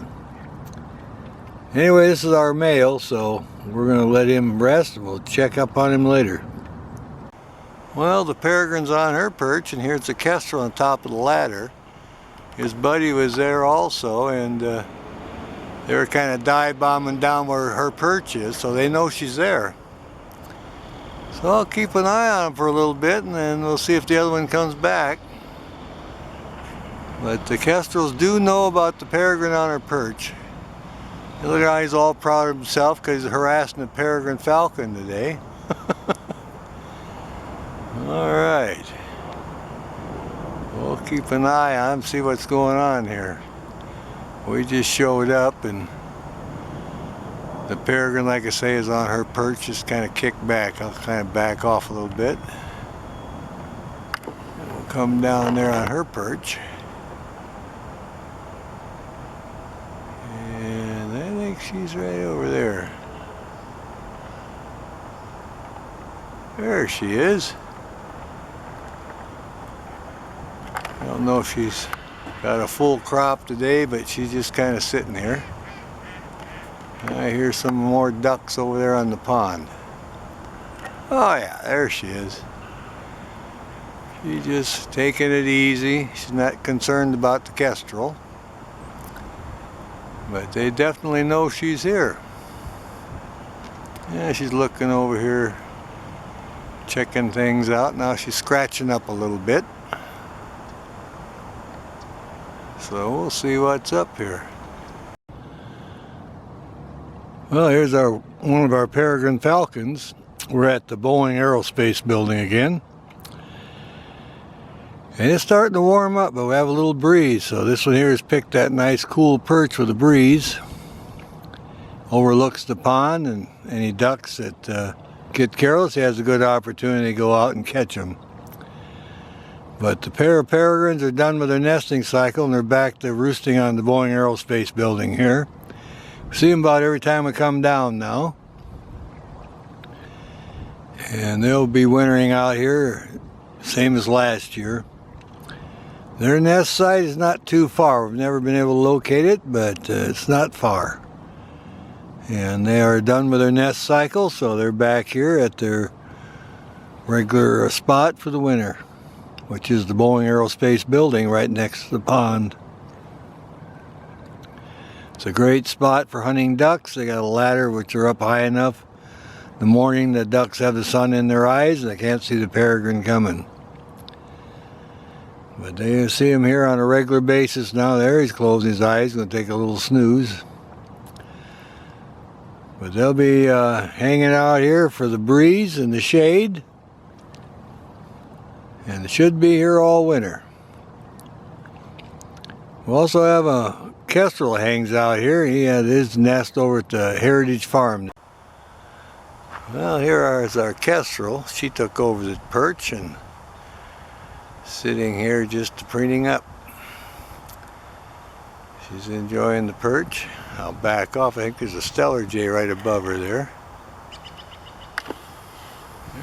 Anyway, this is our male, so we're going to let him rest and we'll check up on him later. Well, the peregrine's on her perch, and here's the kestrel on top of the ladder. His buddy was there also, and they were kind of dive bombing down where her perch is, so they know she's there. So I'll keep an eye on him for a little bit, and then we'll see if the other one comes back. But the kestrels do know about the peregrine on her perch. Look at how he's all proud of himself because he's harassing the peregrine falcon today. Alright. We'll keep an eye on him, see what's going on here. We just showed up and the peregrine, like I say, is on her perch, just kind of kicked back. I'll kind of back off a little bit. We'll come down there on her perch. She's right over there. There she is. I don't know if she's got a full crop today, but she's just kind of sitting here. I hear some more ducks over there on the pond. Oh yeah, there she is. She's just taking it easy. She's not concerned about the kestrel. But they definitely know she's here. Yeah, she's looking over here, checking things out. Now she's scratching up a little bit. So we'll see what's up here. Well, here's one of our peregrine falcons. We're at the Boeing Aerospace Building again. And it's starting to warm up, but we have a little breeze. So this one here has picked that nice cool perch with a breeze. Overlooks the pond, and any ducks that get careless, he has a good opportunity to go out and catch them. But the pair of peregrines are done with their nesting cycle, and they're back to roosting on the Boeing Aerospace building here. We see them about every time we come down now. And they'll be wintering out here, same as last year. Their nest site is not too far. We've never been able to locate it, but it's not far. And they are done with their nest cycle, so they're back here at their regular spot for the winter, which is the Boeing Aerospace building right next to the pond. It's a great spot for hunting ducks. They got a ladder which are up high enough. In the morning the ducks have the sun in their eyes and they can't see the peregrine coming. But they see him here on a regular basis now. There, he's closing his eyes, going to take a little snooze. But they'll be hanging out here for the breeze and the shade. And it should be here all winter. We also have a kestrel hangs out here. He had his nest over at the Heritage Farm. Well, here is our kestrel. She took over the perch and sitting here just preening up. She's enjoying the perch. I'll back off. I think there's a stellar jay right above her there.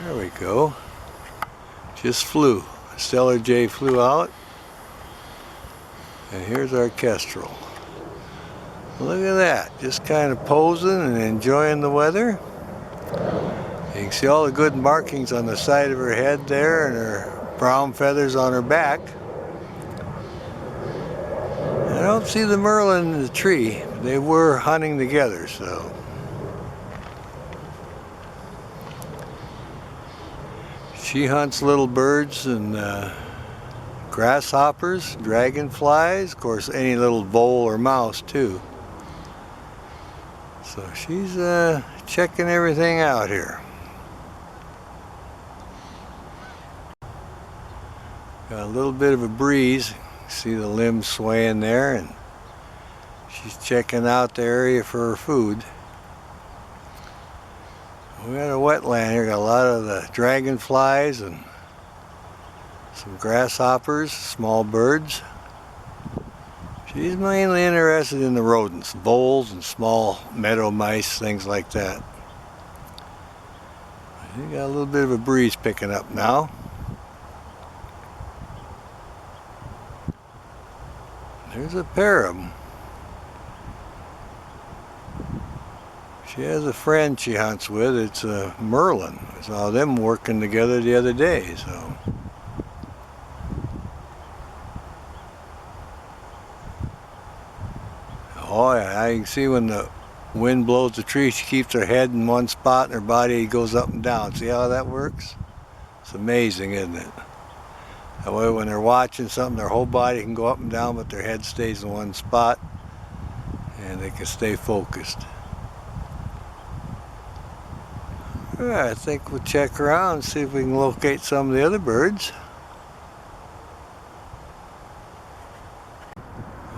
There we go. Just flew. A stellar jay flew out. And here's our kestrel. Look at that. Just kind of posing and enjoying the weather. You can see all the good markings on the side of her head there and her brown feathers on her back. I don't see the merlin in the tree. They were hunting together, so. She hunts little birds and grasshoppers, dragonflies, of course any little vole or mouse too. So she's checking everything out here. Got a little bit of a breeze. See the limbs swaying there, and she's checking out the area for her food. We got a wetland here. Got a lot of the dragonflies and some grasshoppers, small birds. She's mainly interested in the rodents, voles and small meadow mice, things like that. You got a little bit of a breeze picking up now. There's a pair of them. She has a friend she hunts with. It's a merlin. I saw them working together the other day. So. Oh yeah, I can see when the wind blows the tree, she keeps her head in one spot and her body goes up and down. See how that works? It's amazing, isn't it? That way when they're watching something, their whole body can go up and down, but their head stays in one spot and they can stay focused. Alright, I think we'll check around and see if we can locate some of the other birds.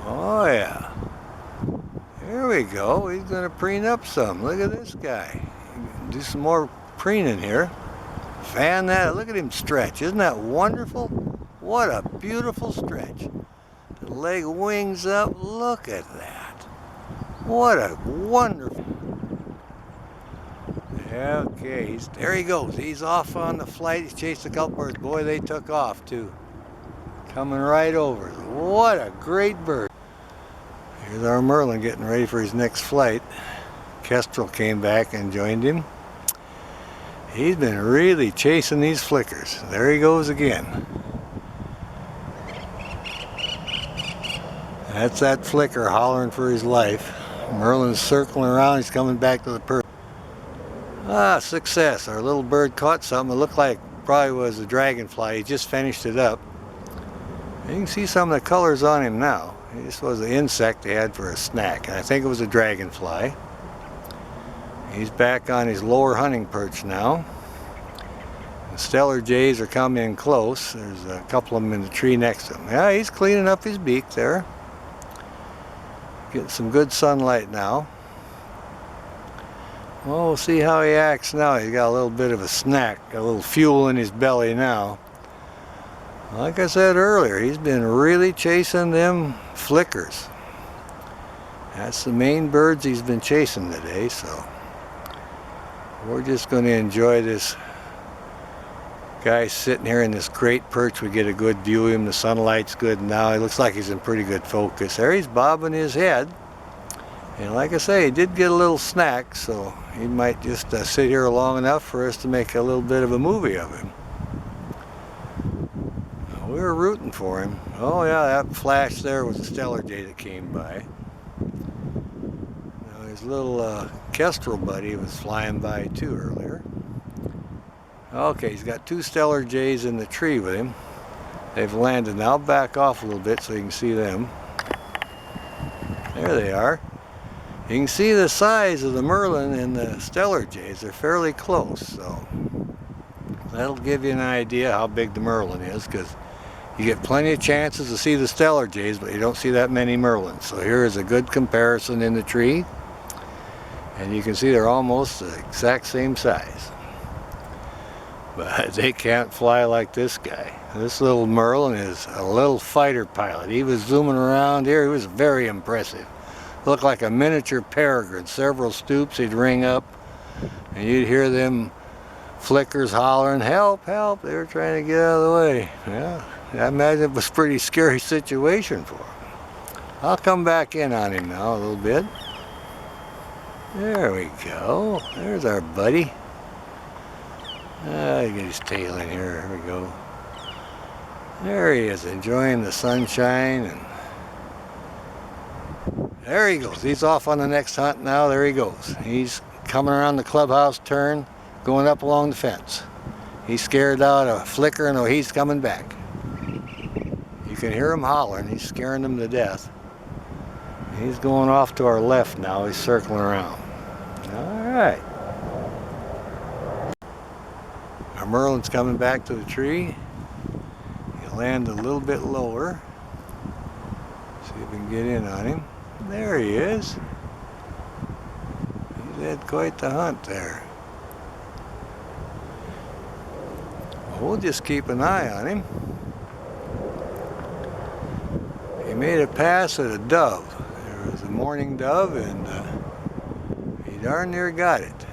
Oh yeah. There we go. He's going to preen up some. Look at this guy. Do some more preening here. Fan that. Look at him stretch. Isn't that wonderful? What a beautiful stretch. The leg wings up. Look at that. What a wonderful. Okay, there he goes. He's off on the flight. He's chased a couple birds. Boy, they took off too. Coming right over. What a great bird. Here's our merlin getting ready for his next flight. Kestrel came back and joined him. He's been really chasing these flickers. There he goes again. That's that flicker hollering for his life. Merlin's circling around. He's coming back to the perch. Ah, success. Our little bird caught something. It looked like probably was a dragonfly. He just finished it up. You can see some of the colors on him now. This was an insect they had for a snack, and I think it was a dragonfly. He's back on his lower hunting perch now. The stellar jays are coming in close. There's a couple of them in the tree next to him. Yeah, he's cleaning up his beak there. Getting some good sunlight now. Well, we'll see how he acts now. He's got a little bit of a snack, a little fuel in his belly now. Like I said earlier, he's been really chasing them flickers. That's the main birds he's been chasing today, so we're just going to enjoy this guy sitting here in this great perch. We get a good view of him. The sunlight's good now. He looks like he's in pretty good focus. There he's bobbing his head. And like I say, he did get a little snack, so he might just sit here long enough for us to make a little bit of a movie of him. We were rooting for him. Oh yeah, that flash there was a stellar jay that came by. Now his little kestrel buddy was flying by too earlier. Okay, he's got two stellar jays in the tree with him. They've landed. Now back off a little bit so you can see them. There they are. You can see the size of the merlin and the stellar jays. They're fairly close, so that'll give you an idea how big the merlin is, because you get plenty of chances to see the stellar jays, but you don't see that many merlins. So here is a good comparison in the tree, and you can see they're almost the exact same size. But they can't fly like this guy. This little merlin is a little fighter pilot. He was zooming around here. He was very impressive. Looked like a miniature peregrine. Several stoops he'd ring up, and you'd hear them flickers hollering, "Help, help!" They were trying to get out of the way. Yeah, I imagine it was a pretty scary situation for him. I'll come back in on him now a little bit. There we go. There's our buddy. Get his tail in here. There we go. There he is, enjoying the sunshine, and there he goes. He's off on the next hunt now. There he goes. He's coming around the clubhouse turn, going up along the fence. He's scared out a flicker, and he's coming back. You can hear him hollering. He's scaring them to death. He's going off to our left now. He's circling around. All right. Our merlin's coming back to the tree. He'll land a little bit lower. See if we can get in on him. There he is. He's had quite the hunt there. We'll just keep an eye on him. He made a pass at a dove. There was a mourning dove, and he darn near got it.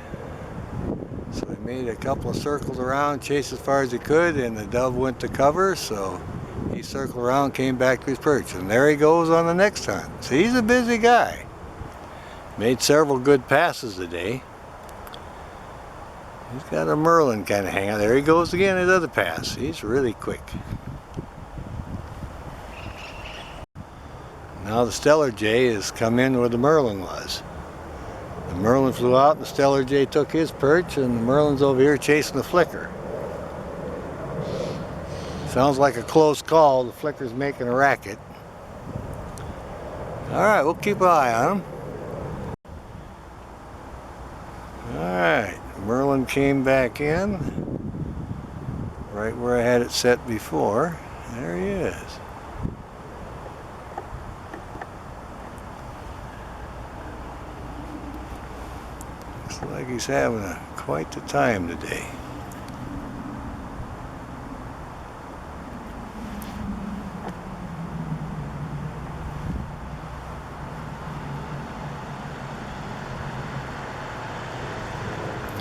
So he made a couple of circles around, chased as far as he could, and the dove went to cover, so he circled around, came back to his perch, and there he goes on the next hunt. So he's a busy guy. Made several good passes today. He's got a merlin kind of hanging out. There he goes again, his other pass. He's really quick. Now the stellar jay has come in where the merlin was. The merlin flew out, and the stellar jay took his perch, and the merlin's over here chasing the flicker. Sounds like a close call. The flicker's making a racket. All right, we'll keep an eye on him. All right, merlin came back in right where I had it set before. There he is. Looks like he's having quite the time today.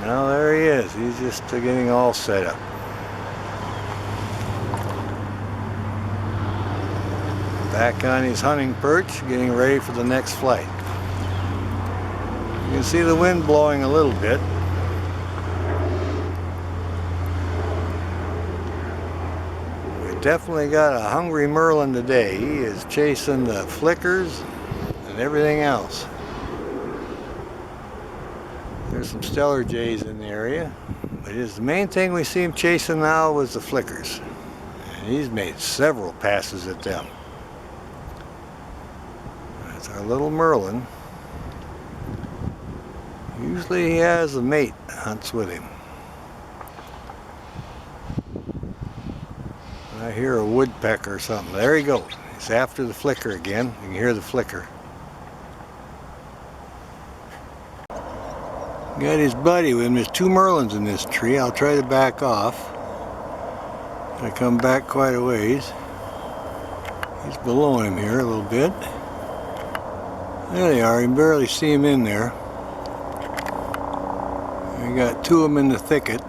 Now there he is. He's just getting all set up. Back on his hunting perch, getting ready for the next flight. You can see the wind blowing a little bit. We definitely got a hungry merlin today. He is chasing the flickers and everything else. There's some stellar jays in the area, but the main thing we see him chasing now was the flickers. And he's made several passes at them. That's our little merlin. Usually he has a mate that hunts with him. I hear a woodpecker or something. There he goes. He's after the flicker again. You can hear the flicker. Got his buddy with him. There's two merlins in this tree. I'll try to back off. I come back quite a ways. He's below him here a little bit. There they are. You can barely see him in there. We got two of them in the thicket.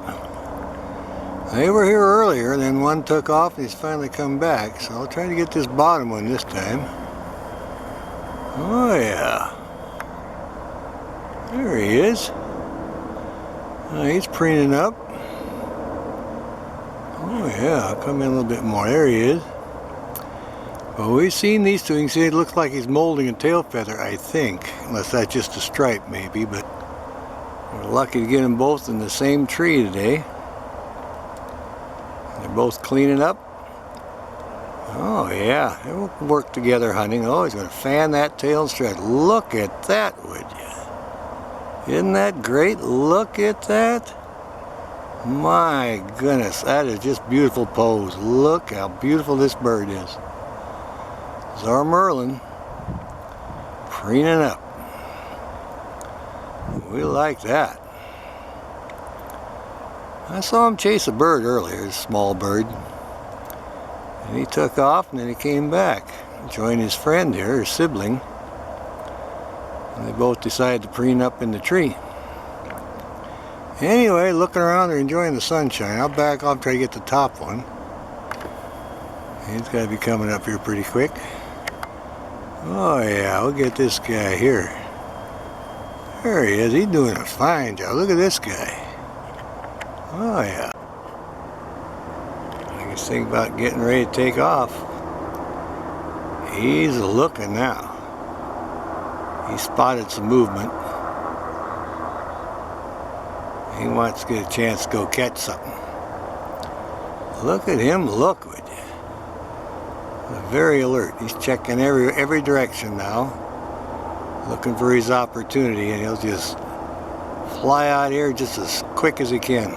They were here earlier, then one took off and he's finally come back. So I'll try to get this bottom one this time. Oh yeah. There he is. He's preening up. Oh yeah, I'll come in a little bit more. There he is. Well, we've seen these two. You can see it looks like he's molding a tail feather, I think. Unless that's just a stripe maybe, but we're lucky to get them both in the same tree today. They're both cleaning up. Oh yeah, they will work together hunting. Oh, he's going to fan that tail and stretch. Look at that, would you? Isn't that great? Look at that. My goodness, that is just beautiful pose. Look how beautiful this bird is. This is our merlin preening up. We like that. I saw him chase a bird earlier, a small bird. And he took off and then he came back. Joined his friend here, his sibling. And they both decided to preen up in the tree. Anyway, looking around, they're enjoying the sunshine. I'll back off, try to get the top one. He's got to be coming up here pretty quick. Oh yeah, we'll get this guy here. There he is. He's doing a fine job. Look at this guy. Oh yeah. I guess think about getting ready to take off. He's looking now. He spotted some movement. He wants to get a chance to go catch something. Look at him look, would you? Very alert. He's checking every direction now. Looking for his opportunity, and he'll just fly out here just as quick as he can.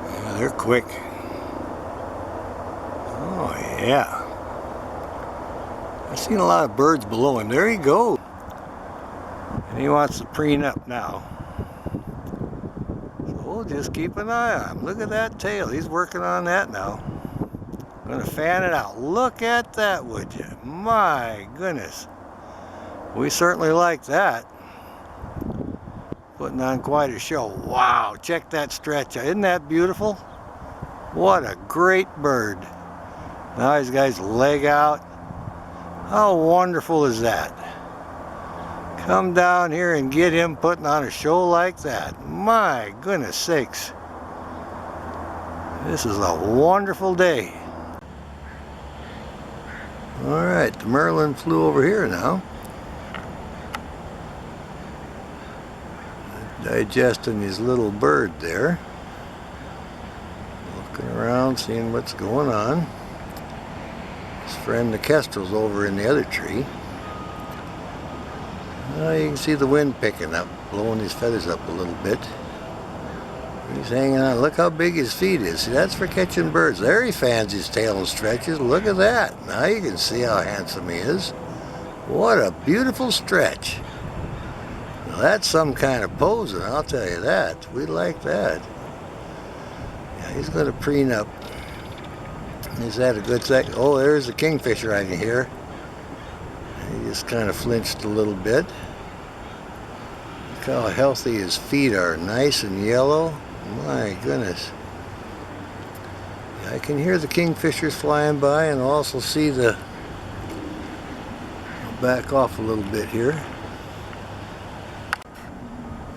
Yeah, they're quick. Oh yeah. I've seen a lot of birds below him. There he goes. And he wants to preen up now. So we'll just keep an eye on him. Look at that tail. He's working on that now. Gonna fan it out. Look at that, would you? My goodness. We certainly like that. Putting on quite a show. Wow, check that stretch out. Isn't that beautiful? What a great bird. Now he's got his leg out. How wonderful is that? Come down here and get him putting on a show like that. My goodness sakes. This is a wonderful day. Alright, the merlin flew over here now. Digesting his little bird there. Looking around, seeing what's going on. His friend the Kestrels over in the other tree. You can see the wind picking up, blowing his feathers up a little bit. He's hanging on. Look how big his feet is. See, that's for catching birds. There he fans his tail and stretches. Look at that. Now you can see how handsome he is. What a beautiful stretch. Now that's some kind of posing, I'll tell you that. We like that. Yeah, he's going to preen up. He's had a good second. Oh, there's the kingfisher I can hear. He just kind of flinched a little bit. Look how healthy his feet are. Nice and yellow. My goodness. I can hear the kingfishers flying by and also see the... I'll back off a little bit here.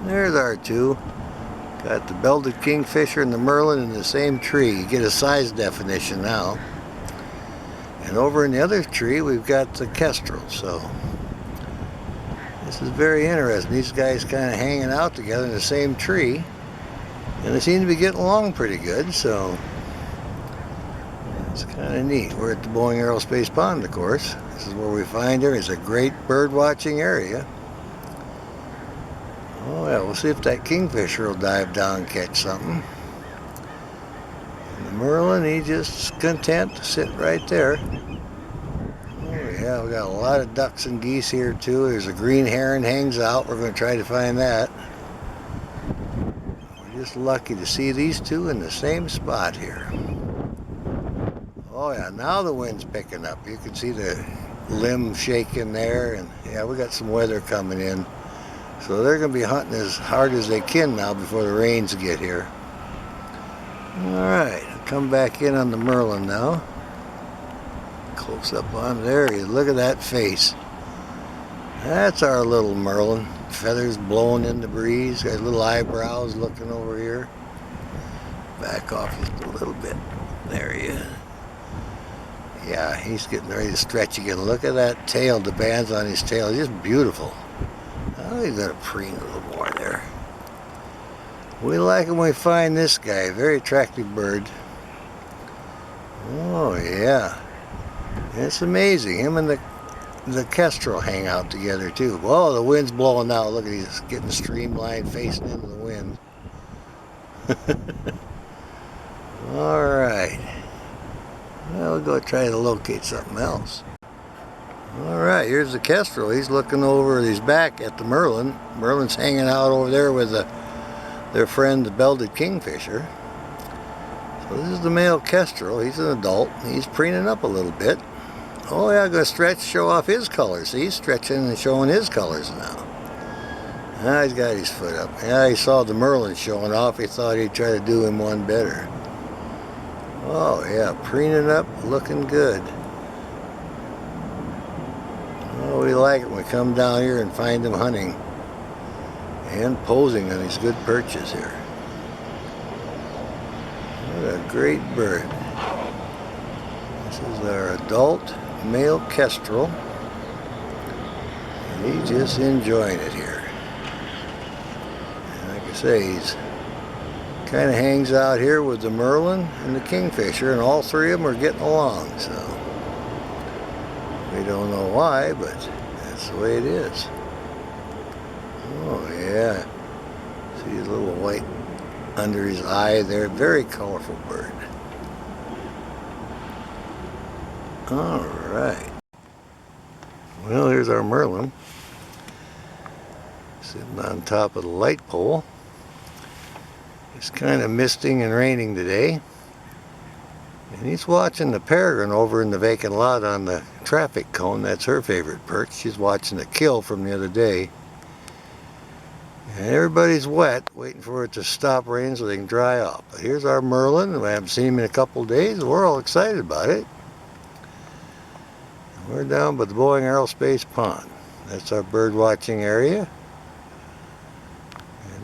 There's our two. Got the belted kingfisher and the merlin in the same tree. You get a size definition now. And over in the other tree we've got the kestrels. So this is very interesting. These guys kind of hanging out together in the same tree. And they seem to be getting along pretty good, so it's kind of neat. We're at the Boeing Aerospace Pond, of course. This is where we find her. It's a great bird watching area. Oh yeah, we'll see if that kingfisher will dive down and catch something. And the Merlin, he's just content to sit right there. Oh yeah, we got a lot of ducks and geese here too. There's a green heron hangs out. We're going to try to find that. We're just lucky to see these two in the same spot here. Oh yeah, now the wind's picking up. You can see the limb shaking there, and yeah, we got some weather coming in. So they're going to be hunting as hard as they can now before the rains get here. Alright, come back in on the Merlin now. Close up on there. Look at that face. That's our little Merlin. Feathers blowing in the breeze. Got little eyebrows looking over here. Back off just a little bit. There he is. Yeah, he's getting ready to stretch again. Look at that tail, the bands on his tail. Just beautiful. Oh, he's got to preen a little more there. We like it when we find this guy. Very attractive bird. Oh, yeah. It's amazing. Him and the kestrel hang out together, too. Whoa, the wind's blowing now. Look at he's getting streamlined, facing into the wind. All right. Well, we'll go try to locate something else. All right, here's the kestrel. He's looking over his back at the Merlin. Merlin's hanging out over there with their friend, the belted kingfisher. So this is the male kestrel. He's an adult. He's preening up a little bit. Oh yeah, going to stretch, show off his colors. He's stretching and showing his colors now. Now he's got his foot up. Yeah, he saw the Merlin showing off. He thought he'd try to do him one better. Oh yeah, preening up, looking good. Oh, we like it when we come down here and find him hunting and posing on these good perches here. What a great bird. This is our adult male kestrel. And he's just enjoying it here. And like I say, he's kind of hangs out here with the Merlin and the kingfisher, and all three of them are getting along, so we don't know why, but that's the way it is. Oh yeah, see his little white under his eye there. Very colorful bird. All right, well, here's our Merlin sitting on top of the light pole. It's kind of misting and raining today, and he's watching the peregrine over in the vacant lot on the traffic cone. That's her favorite perch. She's watching the kill from the other day, and everybody's wet waiting for it to stop raining so they can dry off. But here's our Merlin. We haven't seen him in a couple of days. We're all excited about it. We're down by the Boeing Aerospace Pond. That's our bird watching area.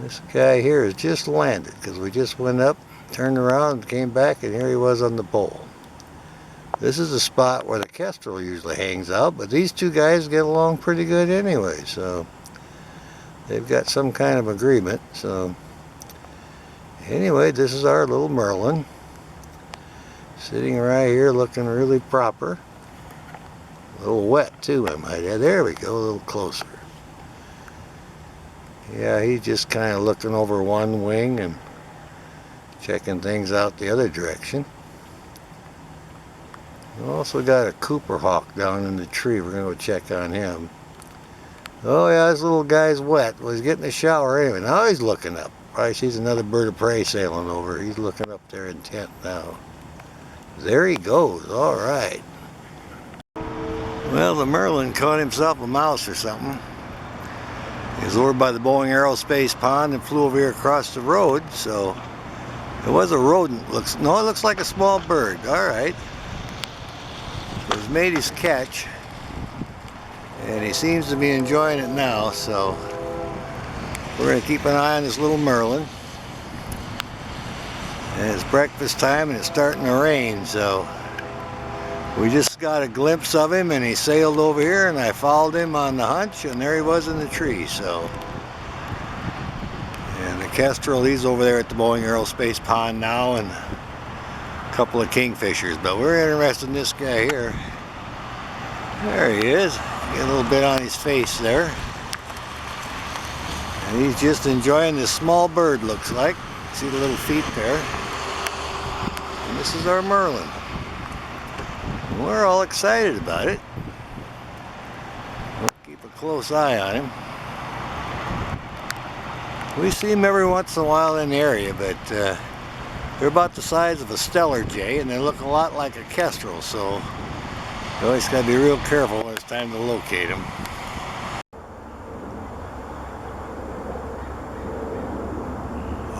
This guy here has just landed because we just went up, turned around, came back, and here he was on the pole. This is the spot where the kestrel usually hangs out, but these two guys get along pretty good anyway, so they've got some kind of agreement. So anyway, this is our little Merlin sitting right here looking really proper. A little wet too, I might add. There we go, a little closer. Yeah, he's just kind of looking over one wing and checking things out the other direction. We also got a Cooper hawk down in the tree. We're going to go check on him. Oh yeah, this little guy's wet. Well, he's getting a shower anyway. Now he's looking up. Probably sees another bird of prey sailing over. He's looking up there intent now. There he goes. All right. Well, the Merlin caught himself a mouse or something. He was over by the Boeing Aerospace Pond and flew over here across the road, so it was a rodent. No, it looks like a small bird. All right. So he's made his catch, and he seems to be enjoying it now, so we're going to keep an eye on this little Merlin. And it's breakfast time and it's starting to rain, so we just got a glimpse of him and he sailed over here, and I followed him on the hunch, and there he was in the tree. So, and the kestrel, he's over there at the Boeing Aerospace Pond now, and a couple of kingfishers, but we're interested in this guy here. There he is. Get a little bit on his face there, and he's just enjoying this small bird, looks like. See the little feet there. And this is our Merlin. We're all excited about it. We'll keep a close eye on him. We see them every once in a while in the area, but they're about the size of a stellar jay, and they look a lot like a kestrel, so you always got to be real careful when it's time to locate them.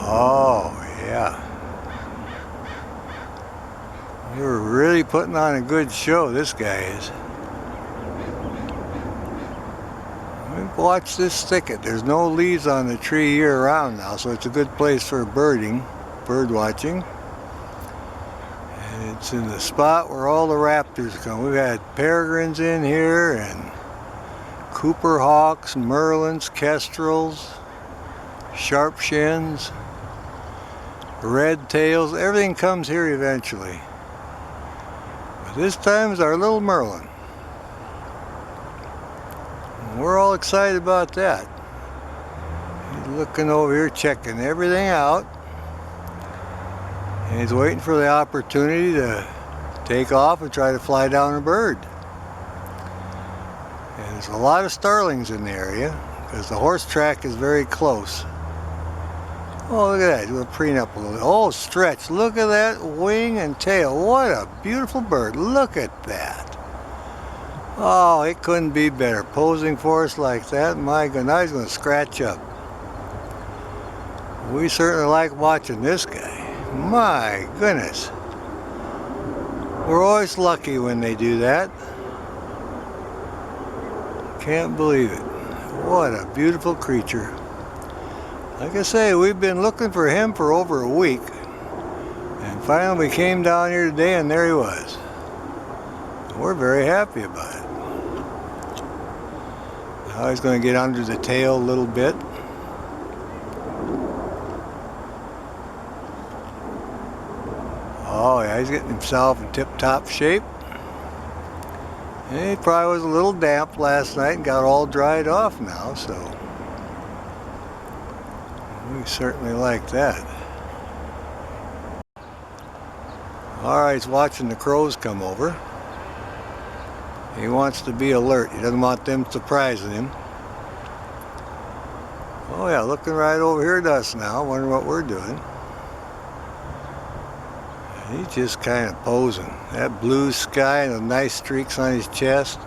Oh, yeah. You're really putting on a good show, this guy is. Watch this thicket. There's no leaves on the tree year round now, so it's a good place for bird watching. And it's in the spot where all the raptors come. We've had peregrines in here, and Cooper hawks, merlins, kestrels, sharp shins, red tails. Everything comes here eventually. But this time is our little Merlin. We're all excited about that. He's looking over here, checking everything out. And he's waiting for the opportunity to take off and try to fly down a bird. And there's a lot of starlings in the area because the horse track is very close. Oh, look at that. We'll preen up a little. Oh, stretch. Look at that wing and tail. What a beautiful bird. Look at that. Oh, it couldn't be better. Posing for us like that, my goodness, now he's going to scratch up. We certainly like watching this guy. My goodness. We're always lucky when they do that. Can't believe it. What a beautiful creature. Like I say, we've been looking for him for over a week. And finally we came down here today and there he was. We're very happy about it. Now he's going to get under the tail a little bit. Oh yeah, he's getting himself in tip-top shape. And he probably was a little damp last night and got all dried off now, so we certainly like that. Alright, he's watching the crows come over. He wants to be alert. He doesn't want them surprising him. Oh yeah, looking right over here to us now. Wonder what we're doing. He's just kind of posing. That blue sky and the nice streaks on his chest.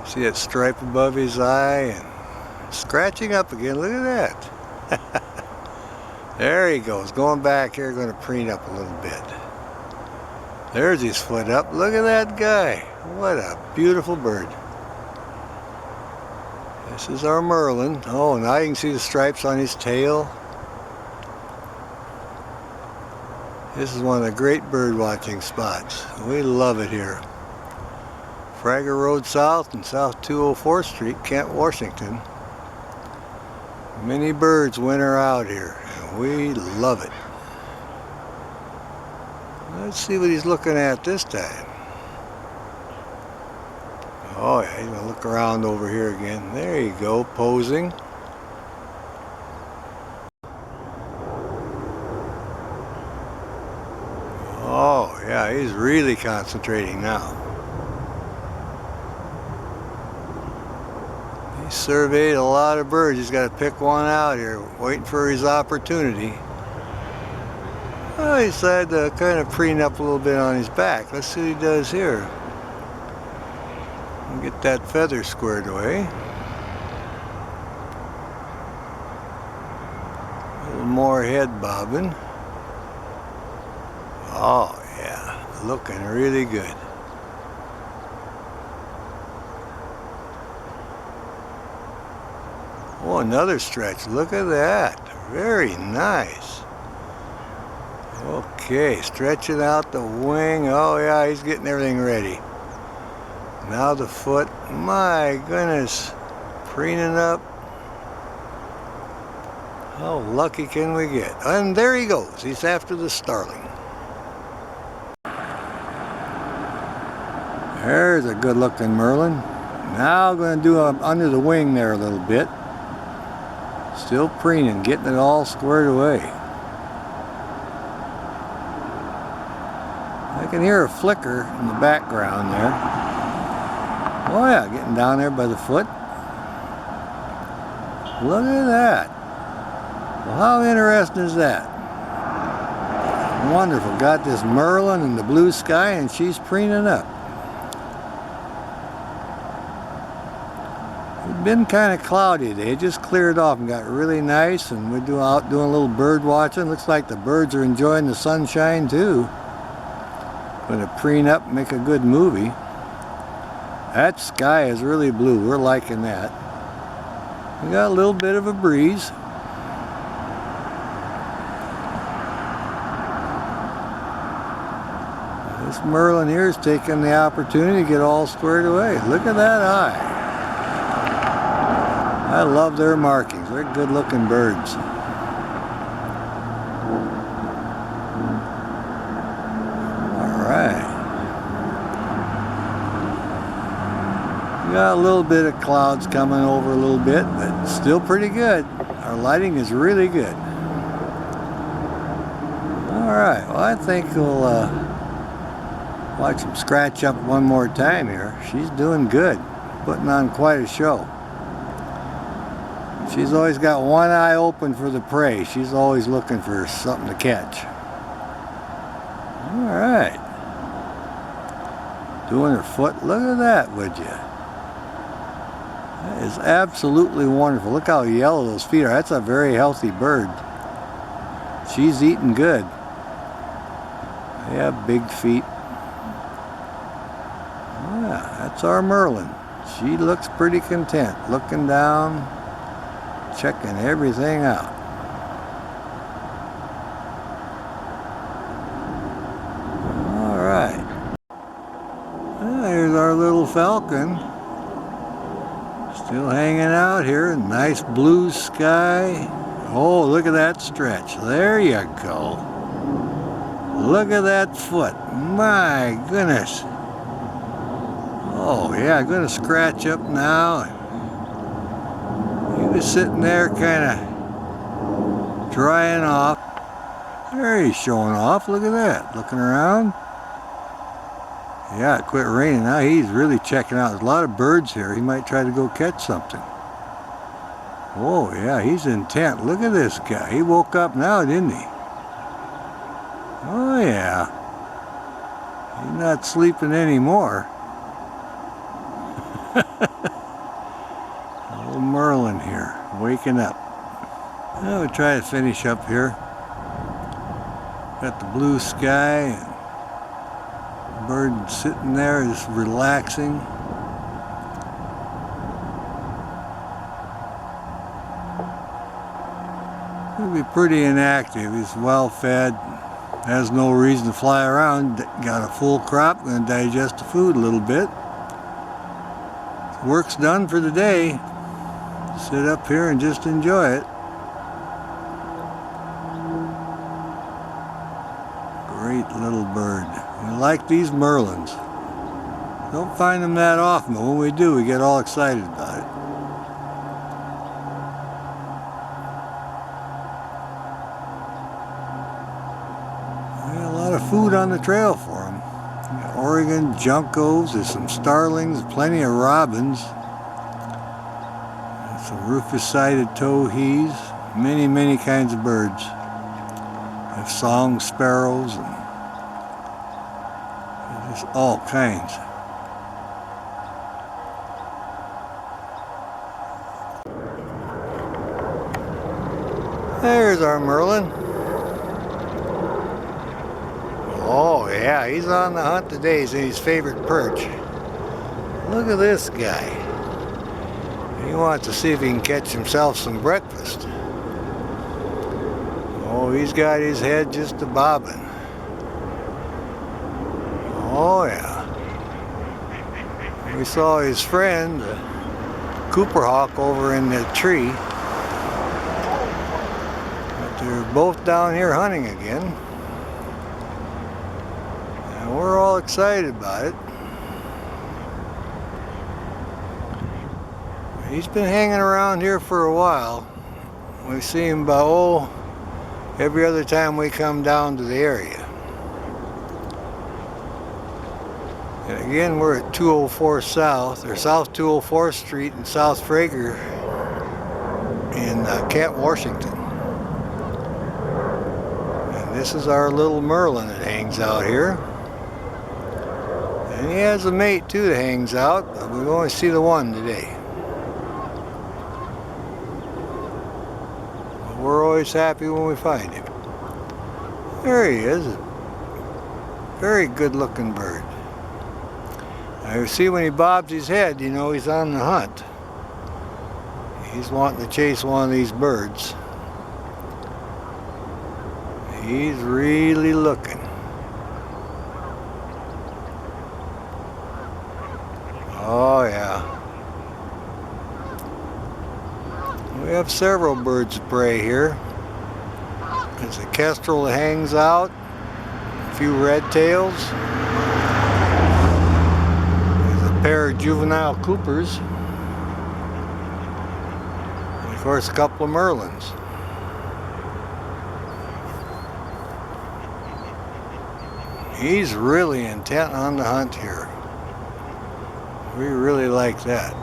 See that stripe above his eye and scratching up again. Look at that. There he goes. Going back here, going to preen up a little bit. There's his foot up. Look at that guy. What a beautiful bird. This is our Merlin. Oh, now you can see the stripes on his tail. This is one of the great bird watching spots. We love it here. Fragger Road South and South 204th Street, Kent, Washington. Many birds winter out here, and we love it. Let's see what he's looking at this time. Oh yeah, he's gonna look around over here again. There you go, posing. Oh yeah, he's really concentrating now. He surveyed a lot of birds. He's got to pick one out here, waiting for his opportunity. Well, he decided to kind of preen up a little bit on his back. Let's see what he does here. Get that feather squared away. A little more head bobbing. Oh yeah, looking really good. Oh, another stretch. Look at that. Very nice. Okay, stretching out the wing. Oh yeah, he's getting everything ready. Now the foot. My goodness. Preening up. How lucky can we get? And there he goes. He's after the starling. There's a good looking Merlin. Now I'm going to do under the wing there a little bit. Still preening, getting it all squared away. can hear a flicker in the background there. Oh yeah, getting down there by the foot. Look at that. Well, how interesting is that? Wonderful. Got this Merlin in the blue sky and she's preening up. It's been kind of cloudy today. It just cleared off and got really nice, and we're out doing a little bird watching. Looks like the birds are enjoying the sunshine too. Gonna preen up and make a good movie. That sky is really blue. We're liking that. We got a little bit of a breeze. This Merlin here is taking the opportunity to get all squared away. Look at that eye. I love their markings. They're good looking birds. Alright. We got a little bit of clouds coming over a little bit, but still pretty good. Our lighting is really good. Alright, well I think we'll watch him scratch up one more time here. She's doing good, putting on quite a show. She's always got one eye open for the prey. She's always looking for something to catch. Alright. Doing her foot. Look at that, would you? That is absolutely wonderful. Look how yellow those feet are. That's a very healthy bird. She's eating good. They have big feet. Yeah, that's our Merlin. She looks pretty content. Looking down, checking everything out. Alright. Here's our little falcon. Still hanging out here. Nice blue sky. Oh, look at that stretch. There you go. Look at that foot. My goodness. Oh yeah, I'm gonna scratch up now. He was sitting there kind of drying off. There he's showing off. Look at that. Looking around. Yeah, it quit raining. Now he's really checking out. There's a lot of birds here. He might try to go catch something. Oh yeah, he's intent. Look at this guy. He woke up now, didn't he? Oh yeah. He's not sleeping anymore. Little Merlin here, waking up. Now we'll try to finish up here. Got the blue sky. Bird sitting there just relaxing. He'll be pretty inactive. He's well fed. Has no reason to fly around. Got a full crop. Going to digest the food a little bit. Work's done for the day. Sit up here and just enjoy it. Great little bird. We like these Merlins. Don't find them that often, but when we do, we get all excited about it. We got a lot of food on the trail for them. Oregon juncos, there's some starlings, plenty of robins, some rufous-sided towhees, many kinds of birds. Have song sparrows and just all kinds. There's our Merlin. Oh yeah, he's on the hunt today. He's in his favorite perch. Look at this guy. He wants to see if he can catch himself some breakfast. Oh, he's got his head just a bobbing. Oh yeah. We saw his friend, the Cooper hawk, over in the tree. But they're both down here hunting again. We're all excited about it. He's been hanging around here for a while. We see him about every other time we come down to the area. And again, we're at 204 South, or South 204th Street in South Frager in Kent, Washington. And this is our little Merlin that hangs out here. And he has a mate too that hangs out, but we only see the one today. But we're always happy when we find him. There he is, a very good looking bird. I see when he bobs his head, you know he's on the hunt. He's wanting to chase one of these birds. He's really looking. Oh yeah. We have several birds of prey here. There's a kestrel that hangs out, a few red tails. There's a pair of juvenile coopers. And of course a couple of merlins. He's really intent on the hunt here. We really like that.